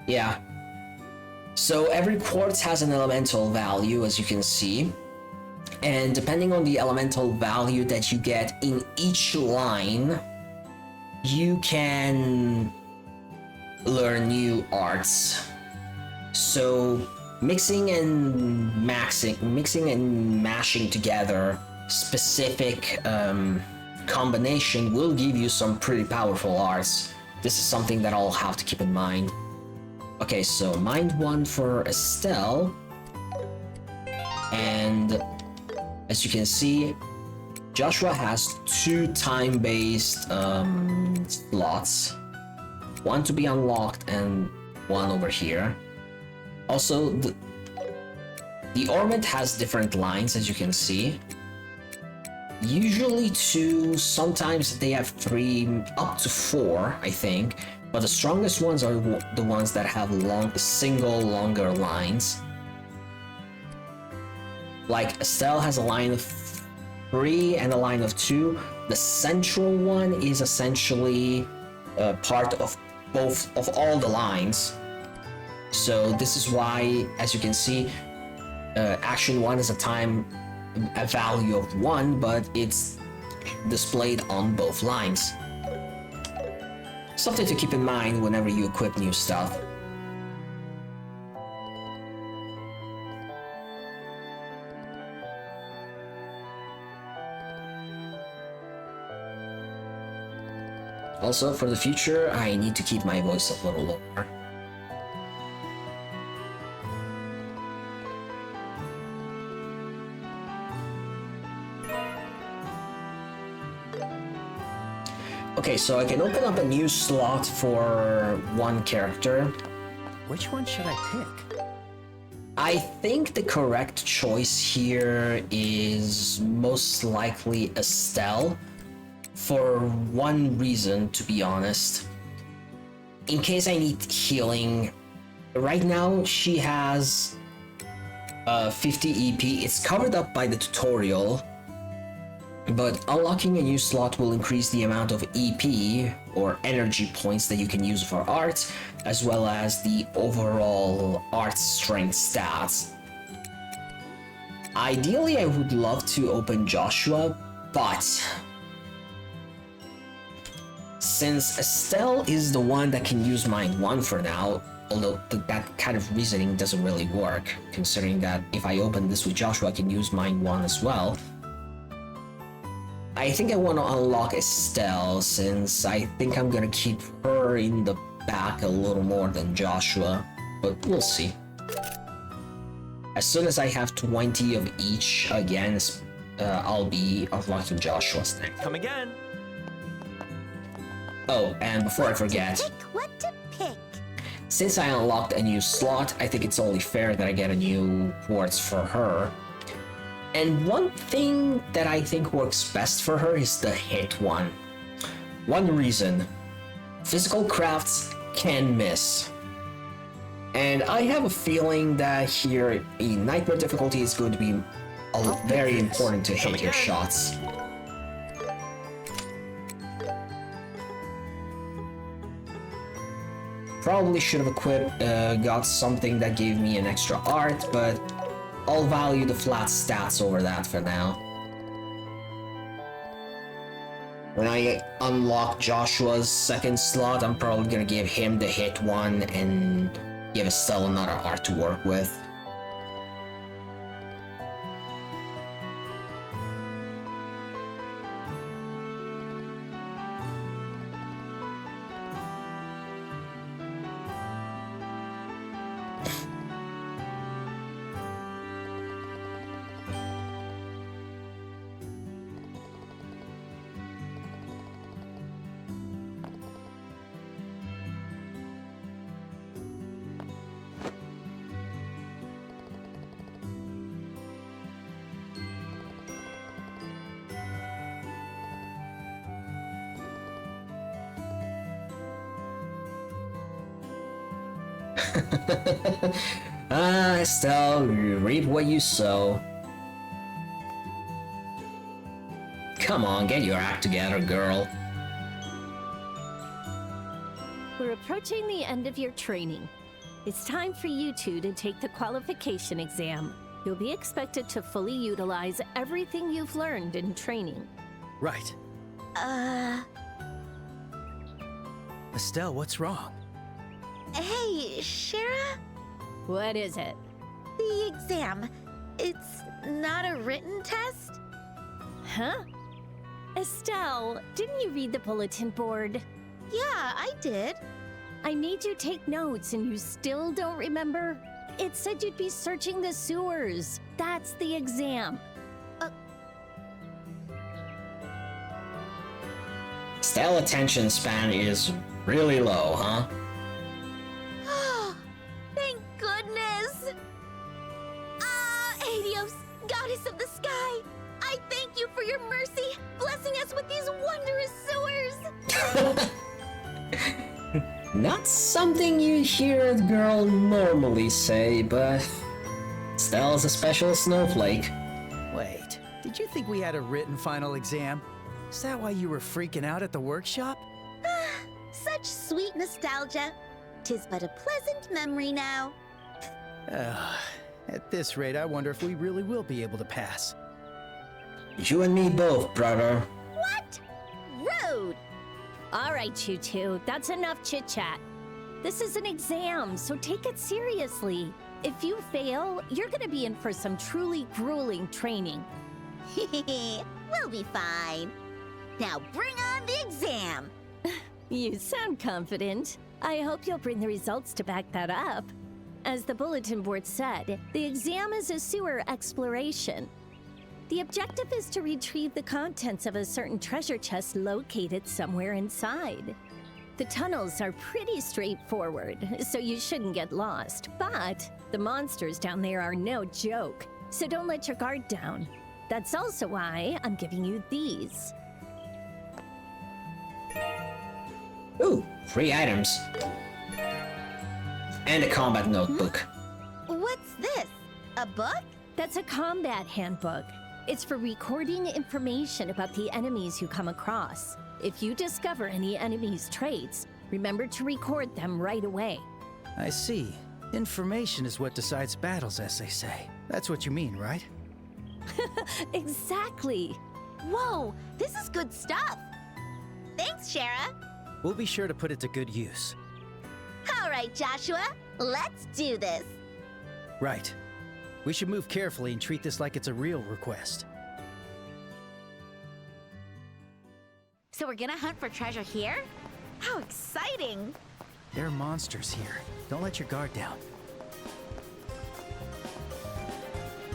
Yeah. So every quartz has an elemental value, as you can see. And depending on the elemental value that you get in each line, you can learn new arts. So mixing and mashing together specific combination will give you some pretty powerful arts. This is something that I'll have to keep in mind. Okay, so Mind 1 for Estelle. And as you can see, Joshua has 2 time-based slots. 1 to be unlocked and 1 over here. Also, the ornament has different lines, as you can see. Usually 2, sometimes they have 3, up to 4, I think. But the strongest ones are the ones that have single longer lines. Like Estelle has a line of 3 and a line of 2. The central one is essentially part of all the lines. So this is why, as you can see, action 1 is a value of 1, but it's displayed on both lines. Something to keep in mind whenever you equip new stuff. Also, for the future, I need to keep my voice a little lower. Okay, so I can open up a new slot for one character.
Which one should I pick?
I think the correct choice here is most likely Estelle, for one reason, to be honest. In case I need healing, right now she has 50 EP. It's covered up by the tutorial, but unlocking a new slot will increase the amount of EP or energy points that you can use for art, as well as the overall art strength stats. Ideally, I would love to open Joshua, but since Estelle is the one that can use Mind 1 for now, although that kind of reasoning doesn't really work, considering that if I open this with Joshua, I can use Mind 1 as well. I think I want to unlock Estelle, since I think I'm gonna keep her in the back a little more than Joshua, but we'll see. As soon as I have 20 of each again, I'll be unlocking Joshua's next.
Come again.
Oh, and before I forget,
What to pick?
since I unlocked a new slot, I think it's only fair that I get a new quartz for her. And one thing that I think works best for her is the hit one. One reason: physical crafts can miss. And I have a feeling that here a nightmare difficulty is going to be very important to hit your shots. Probably should have got something that gave me an extra art, but I'll value the flat stats over that for now. When I unlock Joshua's second slot, I'm probably gonna give him the hit one and give Estelle another art to work with. Estelle, you reap what you sow. Come on, get your act together, girl.
We're approaching the end of your training. It's time for you two to take the qualification exam. You'll be expected to fully utilize everything you've learned in training.
Right. Estelle, what's wrong?
Hey, Shara?
What is it?
The exam. It's not a written test?
Huh? Estelle, didn't you read the bulletin board?
Yeah, I did.
I made you take notes and you still don't remember? It said you'd be searching the sewers. That's the exam.
Estelle attention span is really low, huh?
Thank goodness! Helios, goddess of the sky, I thank you for your mercy, blessing us with these wondrous sewers!
Not something you hear a girl normally say, but Estelle's a special snowflake.
Wait, did you think we had a written final exam? Is that why you were freaking out at the workshop?
Such sweet nostalgia. 'Tis but a pleasant memory now.
At this rate, I wonder if we really will be able to pass.
You and me both, brother.
What? Rude!
All right, you two, that's enough chit-chat. This is an exam, so take it seriously. If you fail, you're gonna be in for some truly grueling training.
We'll be fine. Now bring on the exam.
You sound confident. I hope you'll bring the results to back that up. As the bulletin board said, the exam is a sewer exploration. The objective is to retrieve the contents of a certain treasure chest located somewhere inside. The tunnels are pretty straightforward, so you shouldn't get lost, but the monsters down there are no joke, so don't let your guard down. That's also why I'm giving you these.
Ooh, 3 items. And a combat notebook.
What's this? A book?
That's a combat handbook. It's for recording information about the enemies you come across. If you discover any enemies' traits, remember to record them right away.
I see. Information is what decides battles, as they say. That's what you mean, right?
Exactly.
Whoa, this is good stuff. Thanks, Shara.
We'll be sure to put it to good use.
All right, Joshua, let's do this.
Right. We should move carefully and treat this like it's a real request.
So we're gonna hunt for treasure here? How exciting!
There are monsters here. Don't let your guard down.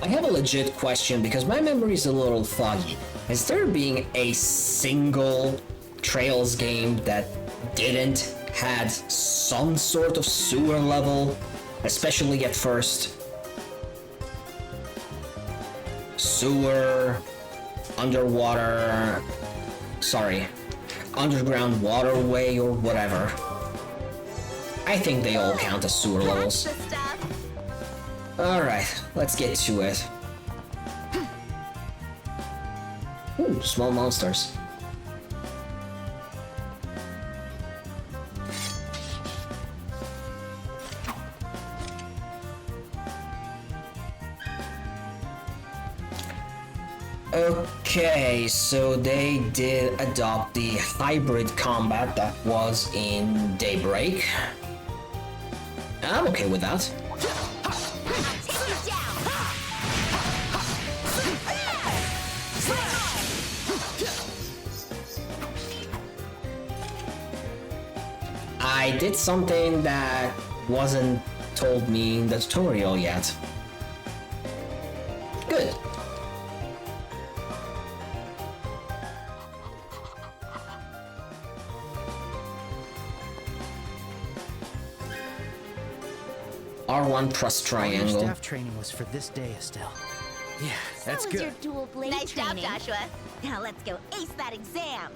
I have a legit question because my memory is a little foggy. Is there being a single Trails game that didn't had some sort of sewer level, especially at first? Sewer, underground waterway or whatever. I think they all count as sewer levels.
That's the stuff.
Alright, let's get to it. Ooh, small monsters. Okay, so they did adopt the hybrid combat that was in Daybreak. I'm okay with that.
Take you down.
I did something that wasn't told me in the tutorial yet. Good. R1 press
Your
triangle.
staff training was for this day, Estelle. Yeah, that's
so
good.
Your dual blade
Nice job,
training.
Joshua. Now let's go ace that exam.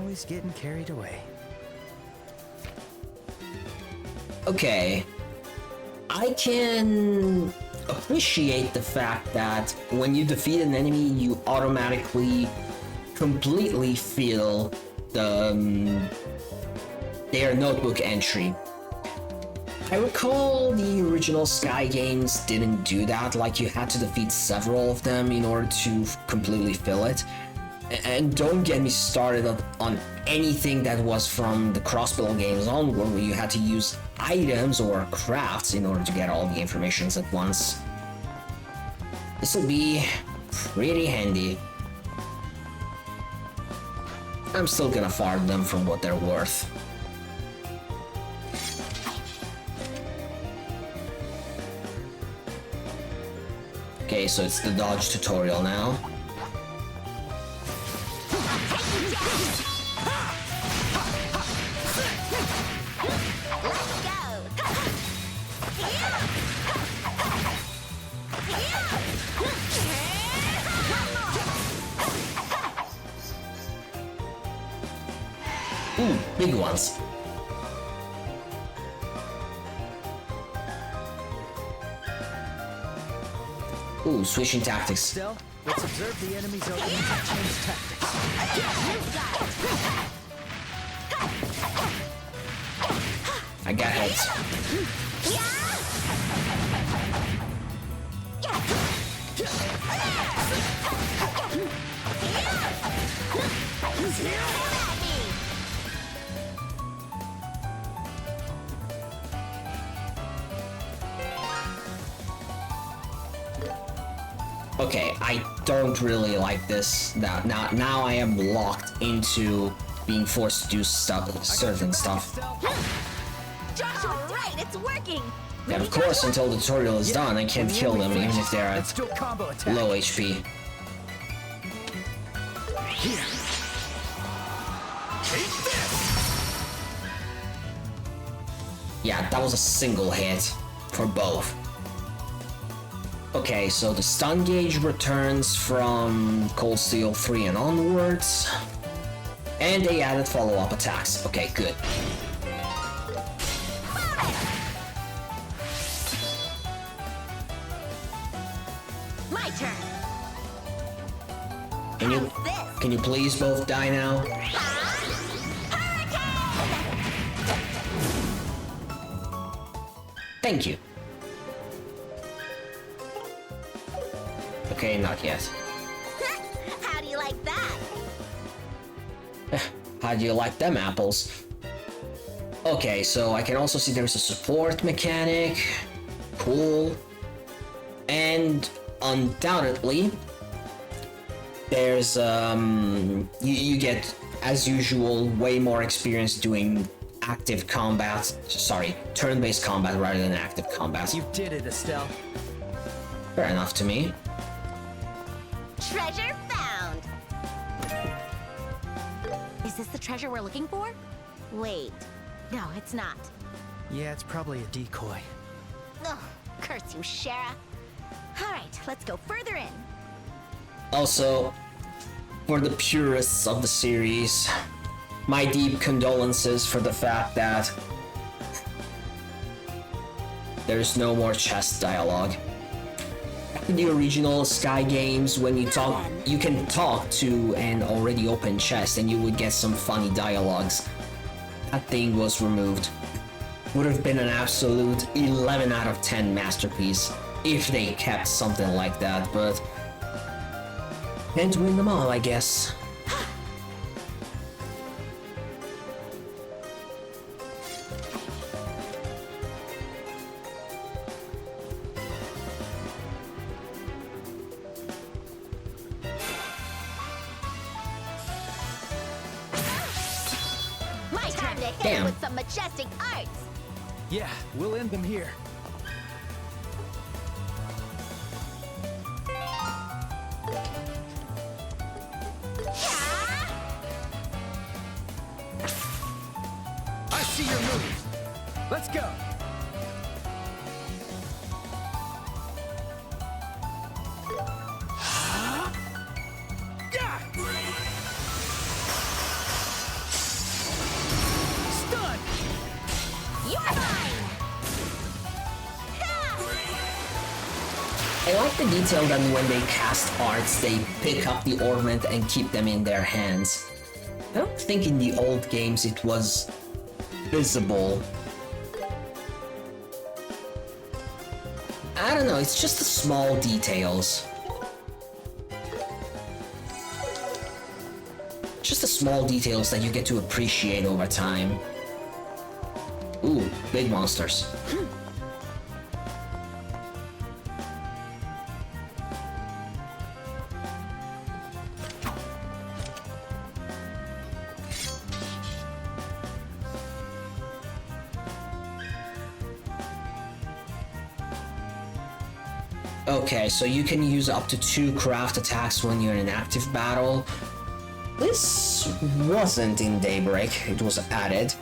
Always getting carried away.
Okay. I can appreciate the fact that when you defeat an enemy, you automatically completely feel their notebook entry. I recall the original Sky games didn't do that, like you had to defeat several of them in order to completely fill it. And don't get me started on anything that was from the Crossbill games onward, where you had to use items or crafts in order to get all the informations at once. This will be pretty handy. I'm still gonna farm them for what they're worth. Okay, so it's the dodge tutorial now. Ooh, big ones. Ooh, switching tactics.
Estelle, let's observe the enemy's opening to change tactics.
I got hits. Okay, I don't really like this. Now I am locked into being forced to do certain stuff.
Joshua's right, it's working.
And of course, until the tutorial is done, I can't kill them even if they're
Let's
at
do a combo attack.
low HP.
Here.
Yeah, that was a single hit for both. Okay, so the stun gauge returns from Cold Steel 3 and onwards. And they added follow-up attacks. Okay, good.
My turn.
Can you please both die now? Thank you. Okay, not yet.
How do you like that?
How do you like them apples? Okay, so I can also see there's a support mechanic. Cool. And undoubtedly, there's you get, as usual, way more experience doing active combat. Sorry, turn-based combat rather than active combat.
You did it, Estelle.
Fair enough to me.
Treasure found. Is this the treasure we're looking for? Wait, no, it's not.
Yeah, it's probably a decoy.
Ugh, curse you, Shara. All right, let's go further in.
Also, for the purists of the series, my deep condolences for the fact that there's no more chess dialogue. In the original Sky games, when you talk, you can talk to an already open chest and you would get some funny dialogues. That thing was removed. Would have been an absolute 11 out of 10 masterpiece if they kept something like that, but can't win them all, I guess.
My time to hit
Damn.
him with some majestic arts.
Yeah, we'll end them here. I see your moves. Let's go. Stun!
You're mine.
I like the detail that when they cast arts, they pick up the ornament and keep them in their hands. I don't think in the old games it was visible. I don't know, it's just the small details. Just the small details that you get to appreciate over time. Ooh, big monsters. Okay, so you can use up to 2 craft attacks when you're in an active battle. This wasn't in Daybreak, it was added.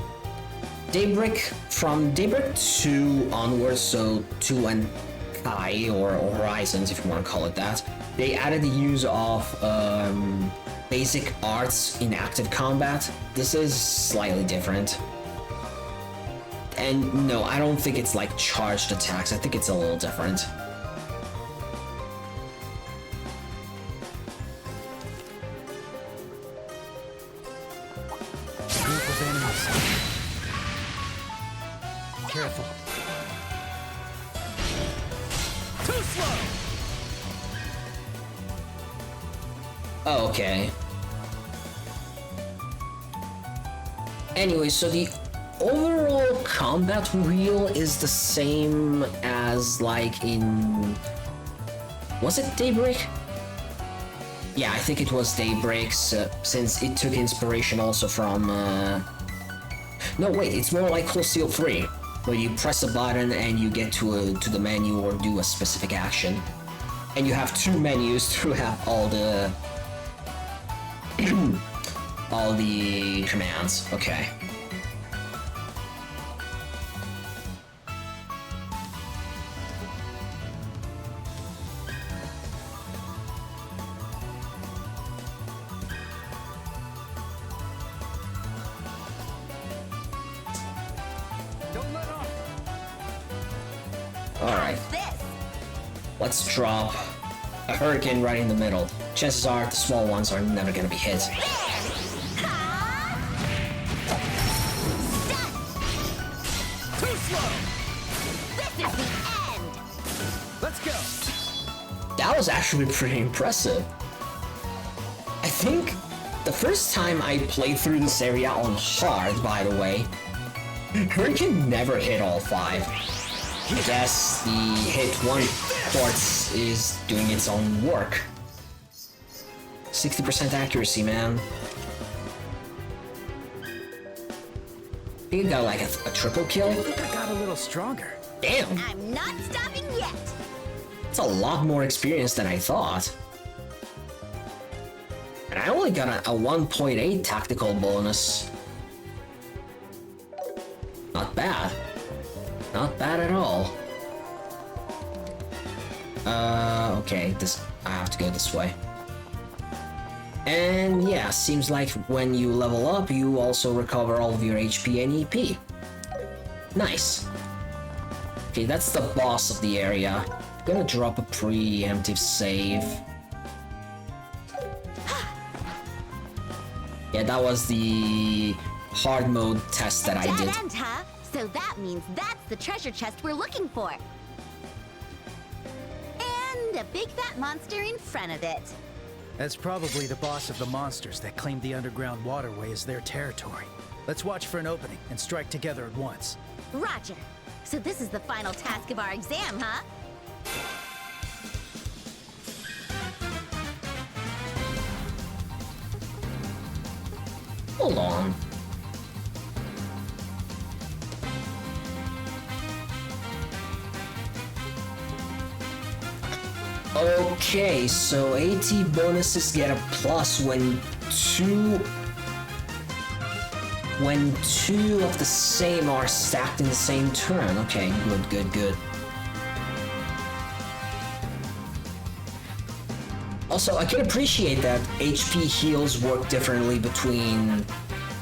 From Daybreak 2 onwards, so 2 and Kai, or Horizons if you want to call it that, they added the use of basic arts in active combat. This is slightly different. And no, I don't think it's like charged attacks, I think it's a little different.
Group of enemies. Careful. Too slow!
Oh, okay. Anyway, so the overall combat wheel is the same as like in... Was it Daybreak? Yeah, I think it was Daybreak, since it took inspiration also from... No, wait, it's more like Cold Steel 3, where you press a button and you get to the menu or do a specific action. And you have 2 menus to have all the... all the commands. Okay.
Don't let off.
Alright. Let's drop a hurricane right in the middle. Chances are the small ones are never gonna be hit.
Too slow!
This is the end.
Let's go.
That was actually pretty impressive. I think the first time I played through this area on hard, by the way, Hurricane never hit all 5. I guess the hit 1 port is doing its own work. 60% accuracy, man. I think I got like a triple kill.
I think I got a little stronger.
Damn,
I'm not stopping yet.
it's a lot more experience than I thought. And I only got a 1.8 tactical bonus. Not bad. Not bad at all. Okay, I have to go this way. And yeah, seems like when you level up, you also recover all of your HP and EP. Nice. Okay, that's the boss of the area. I'm gonna drop a preemptive save. Yeah, that was the hard mode test that I did.
Dead end, huh? So that means that's the treasure chest we're looking for. And a big fat monster in front of it.
That's probably the boss of the monsters that claimed the underground waterway as their territory. Let's watch for an opening and strike together at once.
Roger. So this is the final task of our exam, huh?
Hold on. Okay, so AT bonuses get a plus when two of the same are stacked in the same turn. Okay, good. Also, I can appreciate that HP heals work differently between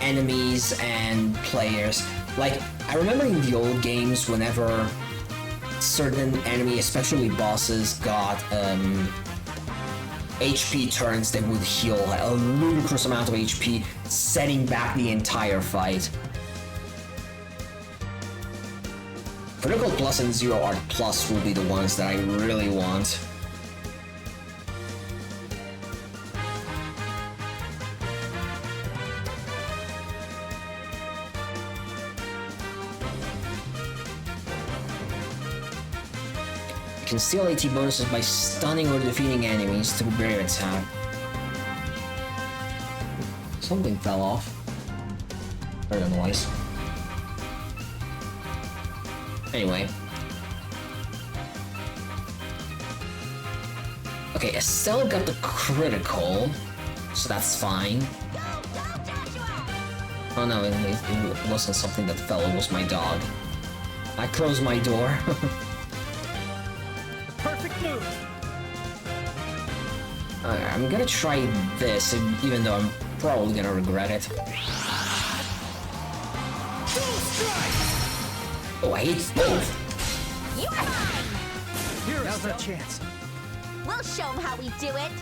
enemies and players. Like, I remember in the old games, whenever certain enemy, especially bosses, got HP turns, they would heal a ludicrous amount of HP, setting back the entire fight. Critical Plus and Zero Art Plus will be the ones that I really want. You can steal AT bonuses by stunning or defeating enemies through brave attack. Something fell off. Heard a noise. Anyway. Okay, Estelle got the critical, so that's fine. Oh no, it wasn't something that fell, it was my dog. I closed my door.
Perfect move!
Alright, I'm gonna try this, even though I'm probably gonna regret it. Oh, I hate both!
You are mine!
Now's our chance.
We'll show them how we do it.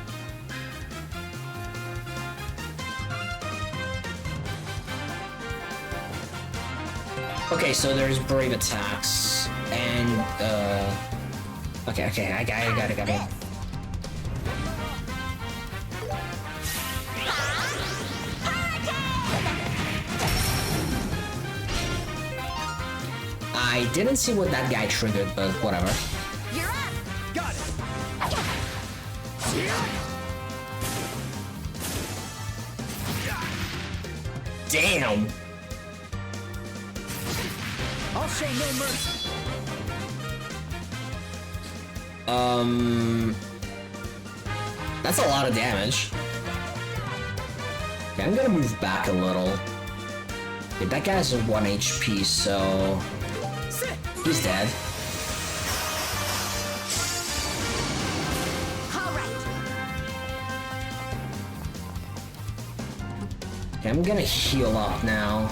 Okay, so there's brave attacks, and, Okay, I got it. I didn't see what that guy triggered, but whatever.
You're up!
Got it!
Damn!
I'll show no mercy.
That's a lot of damage. Okay, I'm gonna move back a little. Okay, that guy's at 1 HP, so... he's dead. Okay, I'm gonna heal up now.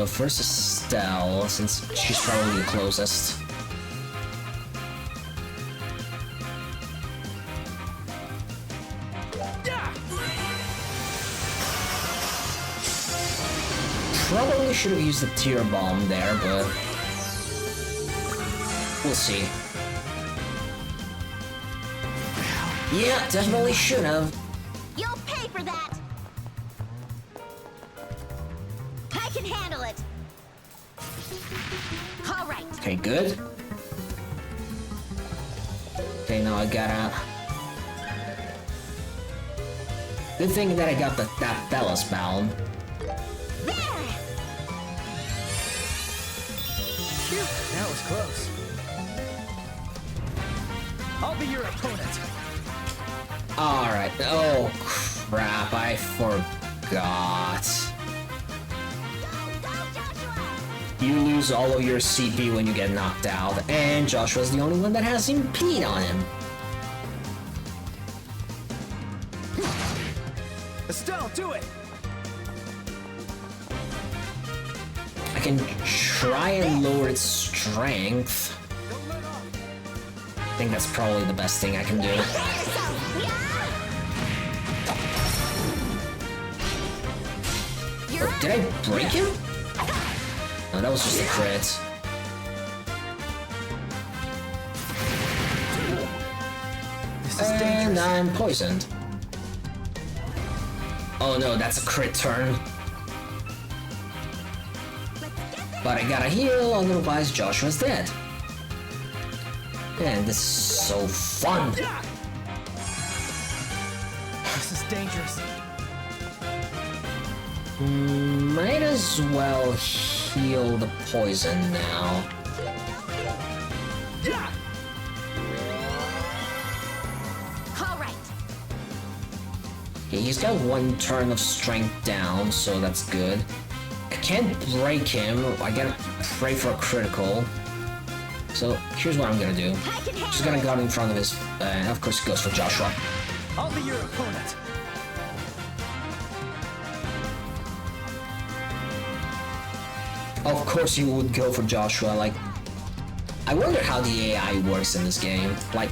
First Estelle, since she's probably the closest. Probably should have used the tear bomb there, but we'll see. Yeah, definitely should have.
You'll pay for that! I can handle it! Alright.
Okay, good. Okay, now I gotta... Good thing that I got that Bellis bound.
There!
Phew, that was close. I'll be your opponent.
Alright. Oh, crap. I forgot. You lose all of your CP when you get knocked out, and Joshua's the only one that has impede on him.
do it.
I can try and lower its strength. I think that's probably the best thing I can do. Oh, did I break him? No, that was just a crit. And I'm poisoned. Oh no, that's a crit turn. But I gotta heal, otherwise Joshua's dead. Man, this is so fun.
This is dangerous.
Might as well heal the poison now.
Alright.
Okay, he's got one turn of strength down, so that's good. I can't break him. I gotta pray for a critical. So here's what I'm gonna do. Just gonna go in front of his, and of course he goes for Joshua.
I'll be your opponent.
Of course you would go for Joshua. Like, I wonder how the AI works in this game. Like,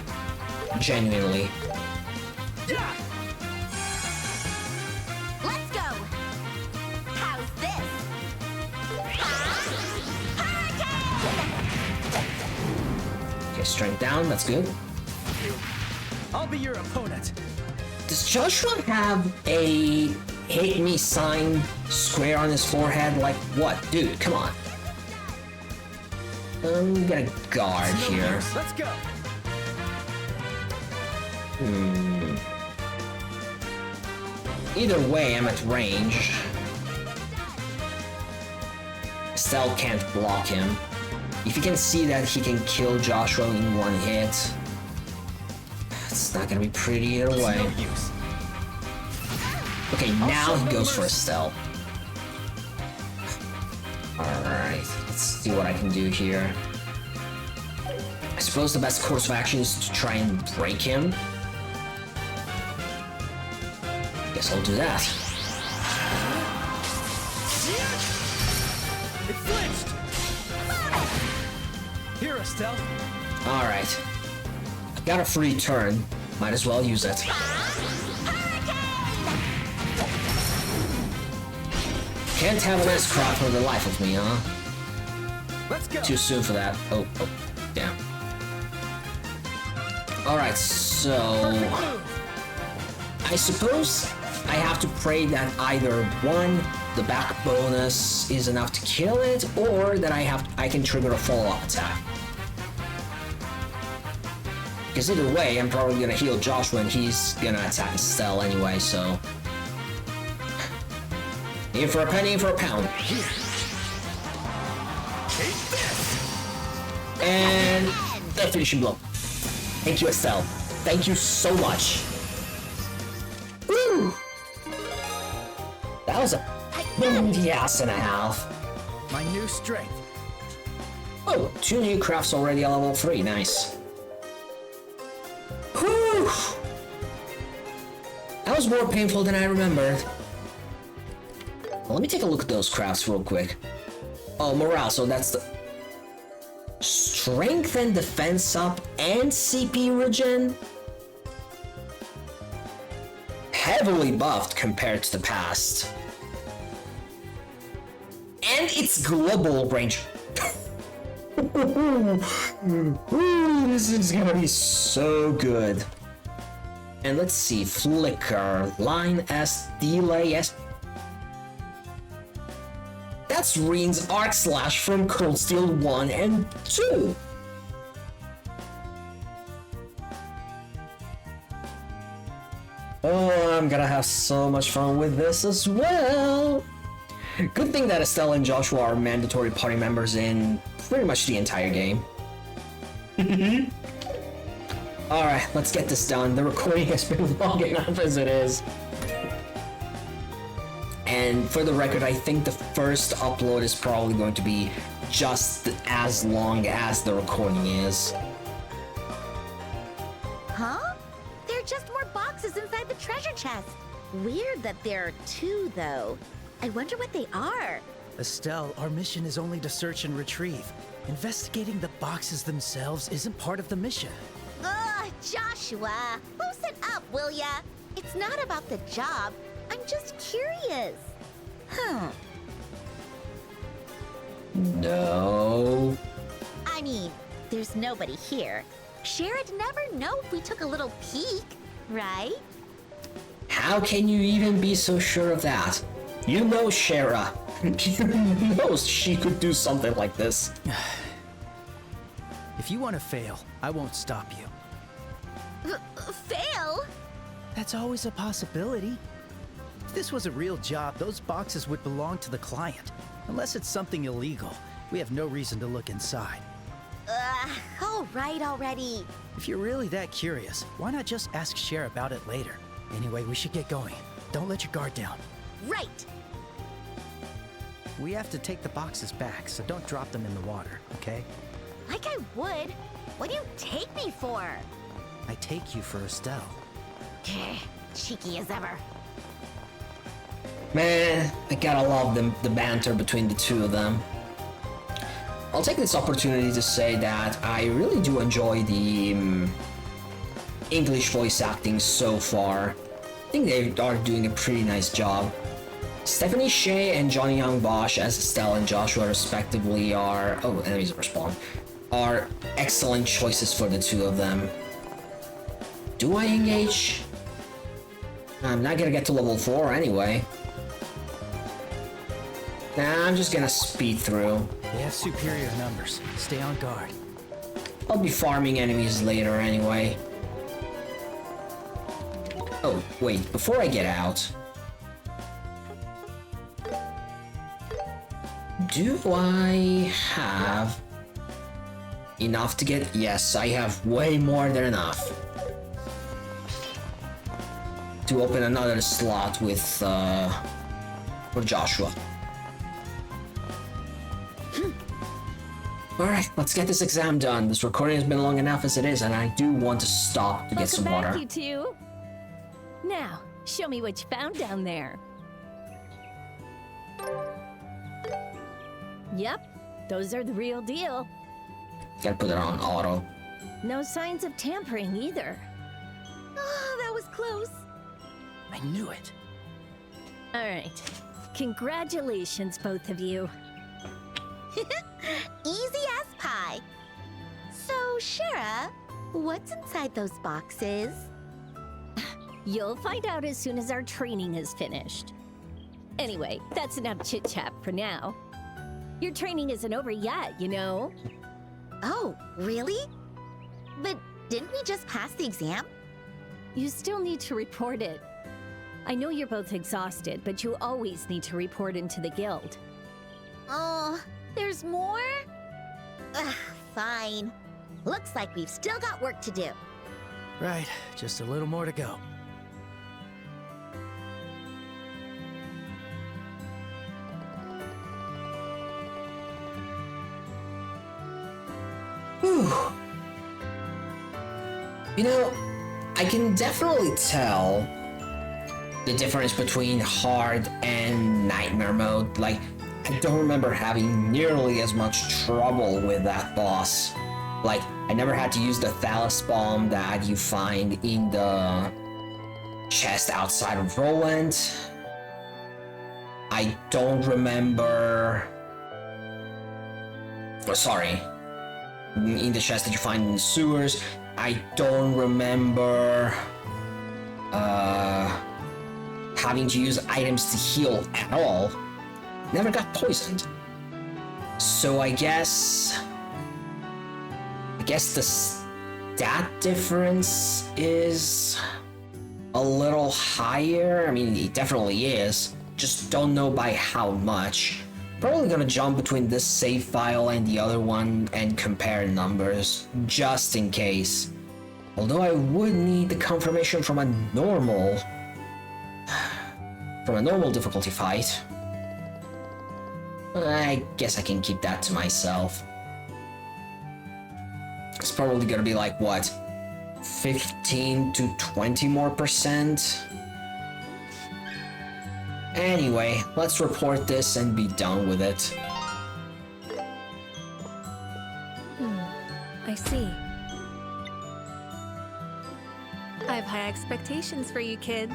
genuinely.
Let's go. How's this?
Okay, strength down. That's good.
I'll be your opponent.
Does Joshua have a hate me sign square on his forehead? Like what? Dude, come on. I'm gonna guard here.
Let's go.
Either way, I'm at range. Estelle can't block him. If he can see that he can kill Joshua in one hit, it's not gonna be pretty either way.
No use.
Okay, now he goes for Estelle. Alright, let's see what I can do here. I suppose the best course of action is to try and break him. Guess I'll do that.
It flinched. Here, Estelle.
Alright. Got a free turn. Might as well use it. Can't have an S-crop for the life of me, huh?
Let's go.
Too soon for that. Oh, damn. Alright, so... I suppose I have to pray that either one, the back bonus is enough to kill it, or that I can trigger a follow-up attack. Because either way, I'm probably gonna heal Joshua and he's gonna attack Estelle anyway, so... In for a penny, in for a pound. And the finishing blow. Thank you, Estelle. Thank you so much. Woo! That was a yes and a half.
My new strength.
Oh, 2 new crafts already at level 3. Nice. Whew! That was more painful than I remembered. Well, let me take a look at those crafts real quick. Oh, morale, so that's the... Strength and defense up and CP regen? Heavily buffed compared to the past. And it's global range. Ooh, this is gonna be so good. And let's see, flicker, line S, delay S. That's Reen's Arc Slash from Cold Steel 1 and 2. Oh, I'm gonna have so much fun with this as well. Good thing that Estelle and Joshua are mandatory party members in pretty much the entire game. Alright, let's get this done. The recording has been long enough as it is. And for the record, I think the first upload is probably going to be just as long as the recording is.
Huh? They're just more boxes inside the treasure chest. Weird that there are two, though. I wonder what they are.
Estelle, our mission is only to search and retrieve. Investigating the boxes themselves isn't part of the mission.
Ugh, Joshua! Loosen up, will ya? It's not about the job. I'm just curious.
No.
I mean, there's nobody here. Shera'd never know if we took a little peek, right?
How can you even be so sure of that? You know Shara. You know she could do something like this.
If you want to fail, I won't stop you.
Fail?
That's always a possibility. If this was a real job, those boxes would belong to the client. Unless it's something illegal, we have no reason to look inside.
All right already.
If you're really that curious, why not just ask Cher about it later? Anyway, we should get going. Don't let your guard down.
Right.
We have to take the boxes back, so don't drop them in the water, okay?
Like I would. What do you take me for?
I take you for Estelle.
Cheeky as ever.
Man, I gotta love the banter between the two of them. I'll take this opportunity to say that I really do enjoy the English voice acting so far. I think they are doing a pretty nice job. Stephanie Shea and Johnny Young Bosch as Estelle and Joshua respectively are... Oh, enemies respawn. Are excellent choices for the two of them. Do I engage? I'm not gonna get to level 4 anyway. Nah, I'm just gonna speed through.
They have superior numbers. Stay on guard.
I'll be farming enemies later anyway. Oh, wait, before I get out... Do I have enough to get... Yes, I have way more than enough to open another slot with, for Joshua. Alright, let's get this exam done. This recording has been long enough as it is, and I do want to stop to get some water.
Welcome back, you two. Now, show me what you found down there. Yep, those are the real deal.
Gotta put it on auto.
No signs of tampering either.
Oh, that was close.
I knew it.
All right. Congratulations, both of you.
Easy as pie. So, Shara, what's inside those boxes?
You'll find out as soon as our training is finished. Anyway, that's enough chit-chat for now. Your training isn't over yet, you know?
Oh, really? But didn't we just pass the exam?
You still need to report it. I know you're both exhausted, but you always need to report into the guild.
Oh, there's more? Ugh, fine. Looks like we've still got work to do.
Right, just a little more to go.
Whew. You know, I can definitely tell the difference between hard and nightmare mode. Like, I don't remember having nearly as much trouble with that boss. Like, I never had to use the Thallus bomb that you find in the chest outside of Roland. I don't remember... Oh, sorry. In the chest that you find in the sewers. I don't remember having to use items to heal at all. Never got poisoned. So I guess the stat difference is a little higher. I mean, it definitely is. Just don't know by how much. Probably gonna jump between this save file and the other one and compare numbers, just in case. Although I would need the confirmation from a normal difficulty fight. I guess I can keep that to myself. It's probably gonna be like, what, 15 to 20 more %? Anyway, let's report this and be done with it.
I see. I have high expectations for you kids.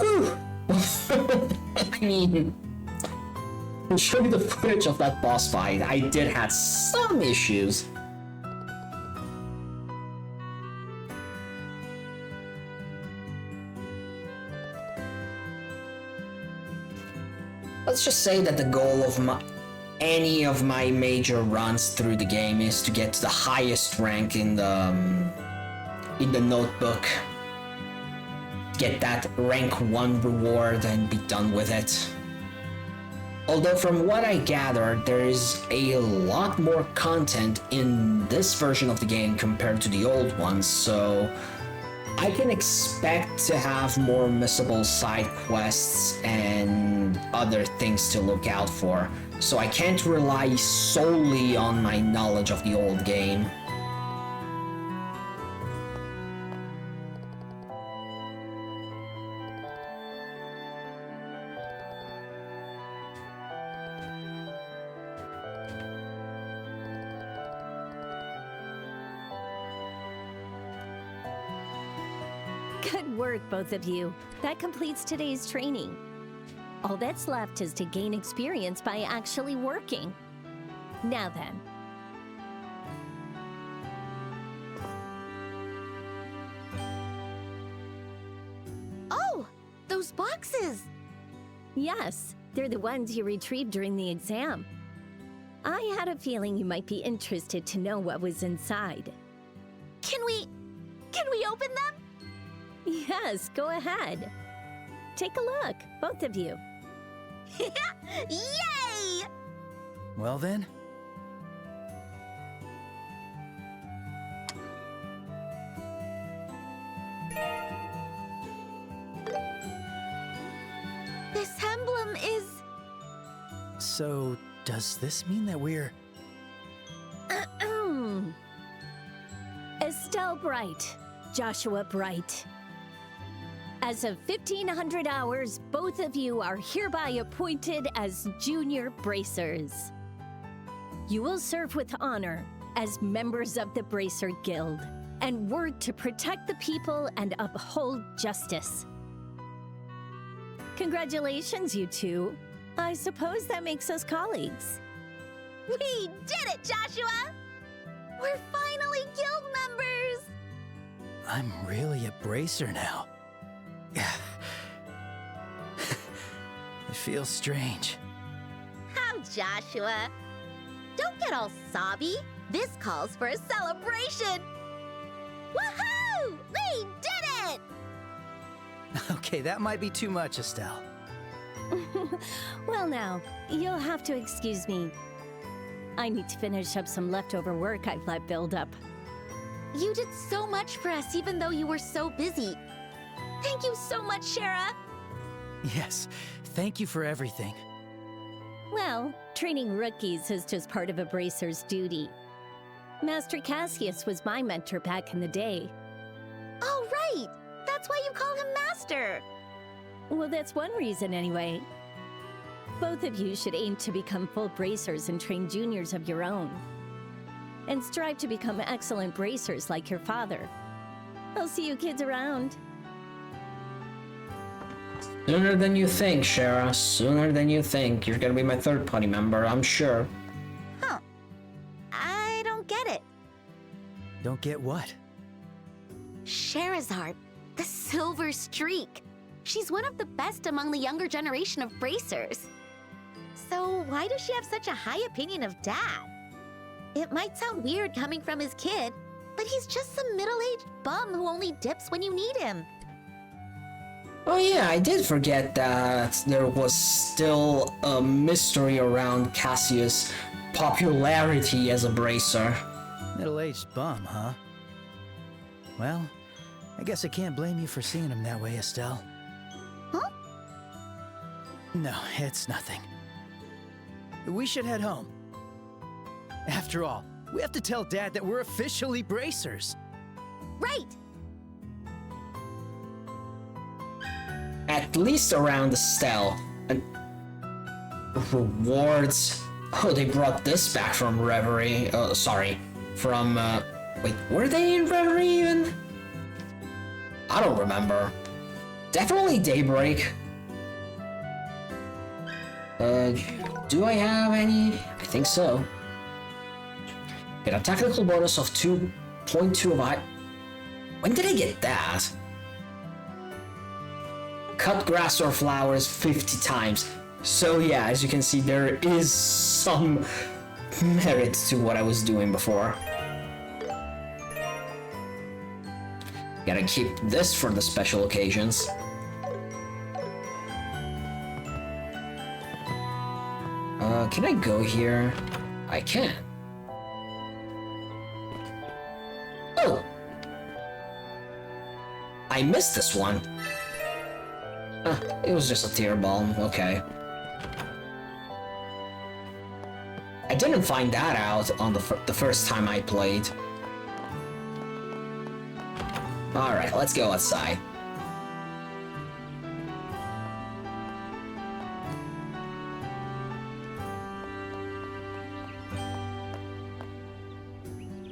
Ooh. I mean, to show you the footage of that boss fight, I did have some issues. Let's just say that the goal of any of my major runs through the game is to get to the highest rank in the notebook. Get that rank 1 reward and be done with it. Although from what I gathered, there is a lot more content in this version of the game compared to the old ones, so I can expect to have more missable side quests and other things to look out for, so I can't rely solely on my knowledge of the old game.
Good work, both of you. That completes today's training. All that's left is to gain experience by actually working. Now then.
Oh, those boxes!
Yes, they're the ones you retrieved during the exam. I had a feeling you might be interested to know what was inside.
Can we open them?
Yes, go ahead. Take a look, both of you.
Yay!
Well then,
This emblem is...
so does this mean that we're...
Estelle Bright, Joshua Bright. As of 1500 hours, both of you are hereby appointed as junior bracers. You will serve with honor as members of the Bracer Guild and work to protect the people and uphold justice. Congratulations, you two. I suppose that makes us colleagues.
We did it, Joshua! We're finally guild members!
I'm really a bracer now. It feels strange.
How, Joshua? Don't get all sobby. This calls for a celebration! Woohoo! We did it!
Okay, that might be too much, Estelle.
Well now, you'll have to excuse me. I need to finish up some leftover work I've let build up.
You did so much for us even though you were so busy. Thank you so much, Shara.
Yes, thank you for everything.
Well, training rookies is just part of a bracer's duty. Master Cassius was my mentor back in the day.
Oh, right! That's why you call him Master!
Well, that's one reason anyway. Both of you should aim to become full bracers and train juniors of your own. And strive to become excellent bracers like your father. I'll see you kids around.
Sooner than you think, Shara. Sooner than you think. You're gonna be my third party member, I'm sure.
Huh. I don't get it.
Don't get what?
Sherazard, the Silver Streak. She's one of the best among the younger generation of bracers. So why does she have such a high opinion of Dad? It might sound weird coming from his kid, but he's just some middle-aged bum who only dips when you need him.
Oh yeah, I did forget that there was still a mystery around Cassius' popularity as a bracer.
Middle-aged bum, huh? Well, I guess I can't blame you for seeing him that way, Estelle.
Huh?
No, it's nothing. We should head home. After all, we have to tell Dad that we're officially bracers.
Right!
at least around Estelle. And rewards. Oh, they brought this back from Reverie. Oh, sorry. From, wait, were they in Reverie even? I don't remember. Definitely Daybreak. Do I have any? I think so. Get a technical bonus of 2.2 of I. When did I get that? Cut grass or flowers 50 times. So yeah, as you can see, there is some merit to what I was doing before. Gotta keep this for the special occasions. Can I go here? I can. Oh! I missed this one. It was just a tear ball, okay. I didn't find that out on the first time I played. Alright, let's go outside.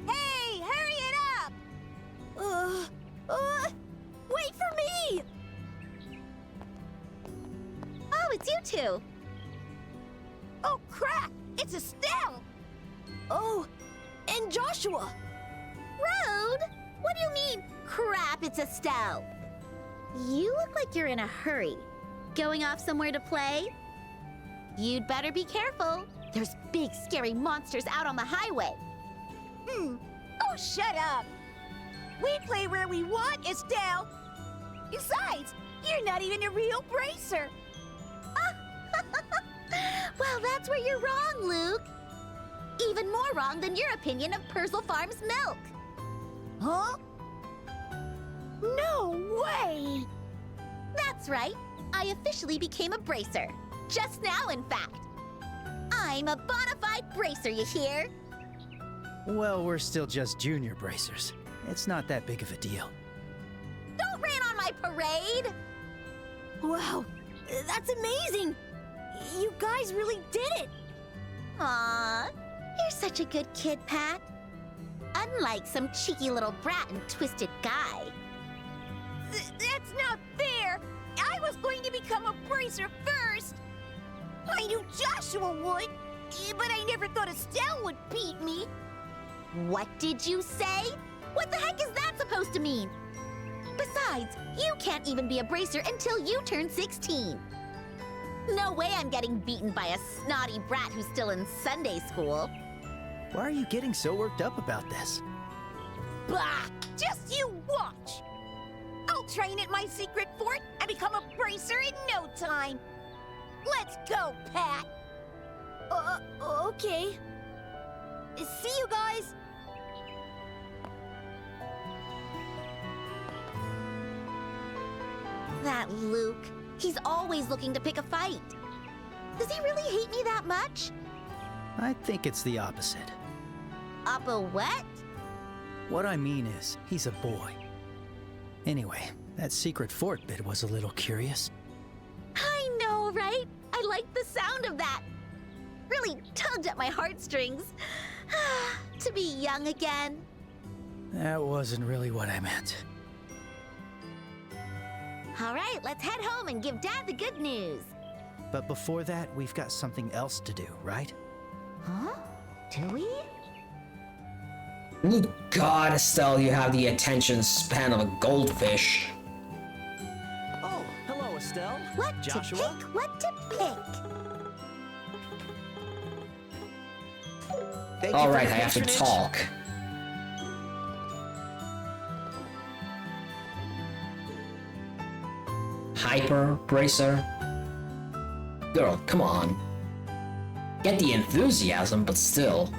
Hey, hurry it up! Wait for me!
Oh, it's you two.
Oh, crap! It's Estelle! Oh, and Joshua!
Road? What do you mean, crap, it's Estelle? You look like you're in a hurry. Going off somewhere to play? You'd better be careful. There's big, scary monsters out on the highway.
Oh, shut up! We play where we want, Estelle! Besides, you're not even a real bracer!
Well, that's where you're wrong, Luke. Even more wrong than your opinion of Purcell Farm's milk.
Huh? No way!
That's right. I officially became a bracer. Just now, in fact. I'm a bona fide bracer, you hear?
Well, we're still just junior bracers. It's not that big of a deal.
Don't rain on my parade!
Wow, that's amazing! You guys really did it!
Aw, you're such a good kid, Pat. Unlike some cheeky little brat and twisted guy.
That's not fair! I was going to become a bracer first! I knew Joshua would, but I never thought Estelle would beat me.
What did you say? What the heck is that supposed to mean? Besides, you can't even be a bracer until you turn 16. No way I'm getting beaten by a snotty brat who's still in Sunday school.
Why are you getting so worked up about this?
Bah! Just you watch! I'll train at my secret fort and become a bracer in no time. Let's go, Pat! Okay. See you guys!
That Luke. He's always looking to pick a fight. Does he really hate me that much?
I think it's the opposite.
Up a what?
What I mean is, he's a boy. Anyway, that secret fort bit was a little curious.
I know, right? I like the sound of that. Really tugged at my heartstrings. To be young again.
That wasn't really what I meant.
All right, let's head home and give Dad the good news.
But before that, we've got something else to do, right?
Huh? Do we?
God, Estelle, you have the attention span of a goldfish.
Oh, hello, Estelle.
What
Joshua?
to pick? What to pick?
Thank you
All
for
right,
your
I have to
patronage.
talk. Hyper bracer. Girl, come on. Get the enthusiasm, but still.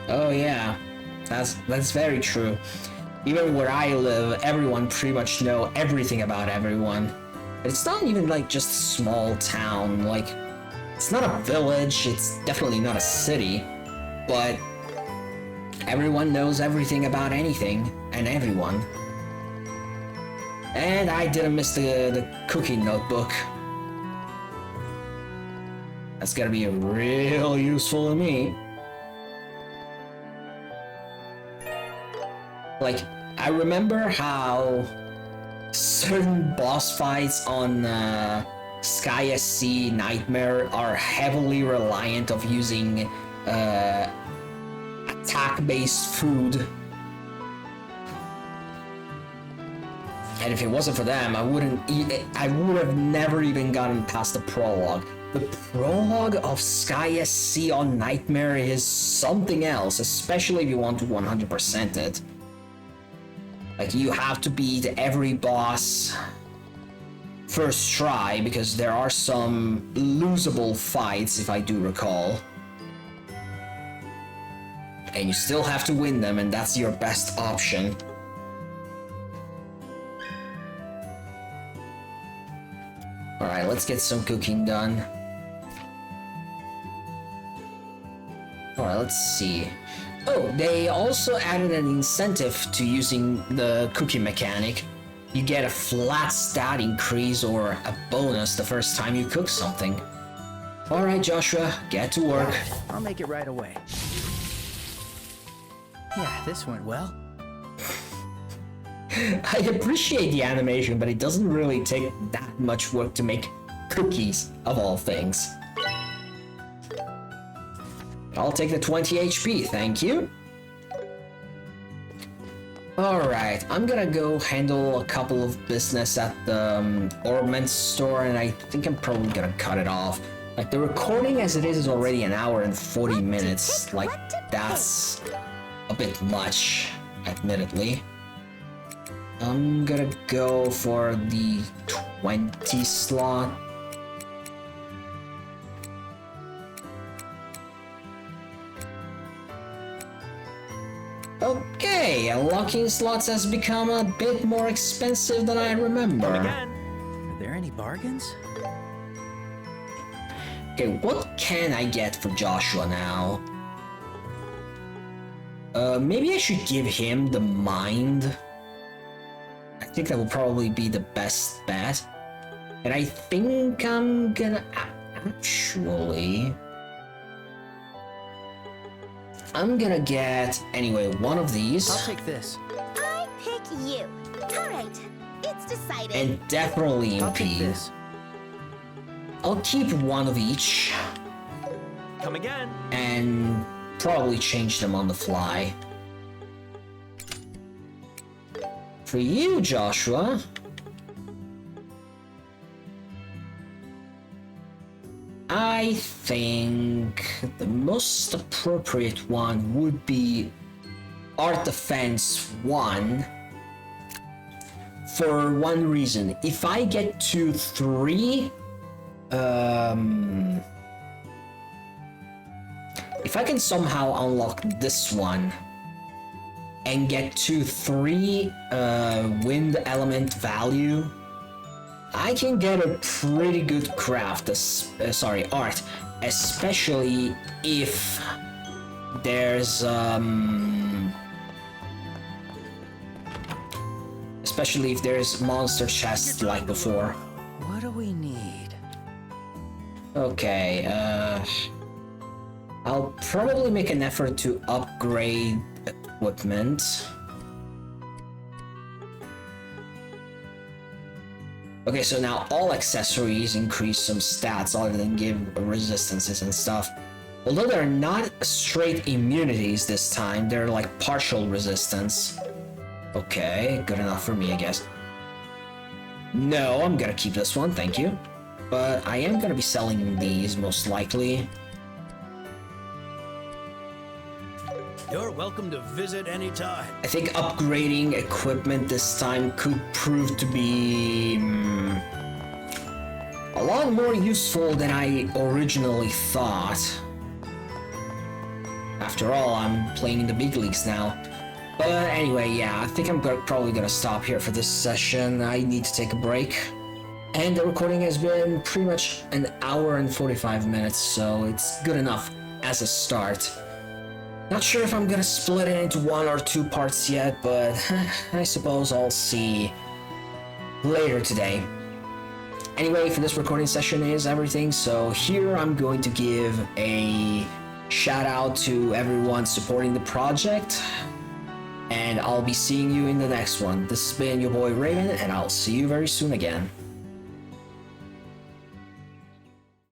Oh yeah, that's very true. Even where I live, everyone pretty much know everything about everyone. It's not even like just a small town, like, it's not a village, it's definitely not a city, but everyone knows everything about anything and everyone. And I didn't miss the cooking notebook. That's gonna be real useful to me. Like, I remember how certain boss fights on Sky SC Nightmare are heavily reliant of using attack-based food. And if it wasn't for them, I would have never even gotten past the prologue. The prologue of Sky SC on Nightmare is something else, especially if you want to 100% it. Like, you have to beat every boss first try, because there are some losable fights, if I do recall. And you still have to win them, and that's your best option. Alright, let's get some cooking done. Alright, let's see. Oh, they also added an incentive to using the cooking mechanic. You get a flat stat increase or a bonus the first time you cook something. Alright, Joshua, get to work.
I'll make it right away. Yeah, this went well.
I appreciate the animation, but it doesn't really take that much work to make cookies, of all things. I'll take the 20 HP, thank you. Alright, I'm gonna go handle a couple of business at the ornament store, and I think I'm probably gonna cut it off. Like, the recording as it is already an hour and 40 minutes. Like, that's a bit much, admittedly. I'm gonna go for the 20 slot. Okay, unlocking slots has become a bit more expensive than I remember.
Are there any bargains?
Okay, what can I get for Joshua now? Maybe I should give him the mind. I think that will probably be the best bet. And I think I'm gonna actually... I'm gonna get, anyway, one of these.
I'll take this.
I pick you. All right, it's decided.
And definitely
I'll take
impede.
this.
I'll keep one of each.
Come again.
And probably change them on the fly. For you, Joshua. I think the most appropriate one would be Art Defense 1. For one reason. If I get to 3... if I can somehow unlock this one and get to 3 wind element value, I can get a pretty good craft, art, especially if there's monster chests like before.
What do we need?
Okay, I'll probably make an effort to upgrade equipment. Okay, so now all accessories increase some stats other than give resistances and stuff. Although they're not straight immunities this time, they're like partial resistance. Okay, good enough for me, I guess. No, I'm gonna keep this one, thank you. But I am gonna be selling these, most likely.
You're welcome to visit anytime.
I think upgrading equipment this time could prove to be a lot more useful than I originally thought. After all, I'm playing in the big leagues now. But anyway, yeah, I think I'm probably gonna stop here for this session. I need to take a break. And the recording has been pretty much an hour and 45 minutes, so it's good enough as a start. Not sure if I'm gonna split it into 1 or 2 parts yet, but I suppose I'll see later today. Anyway, for this recording session is everything, so here I'm going to give a shout out to everyone supporting the project, and I'll be seeing you in the next one. This has been your boy Raven, and I'll see you very soon again.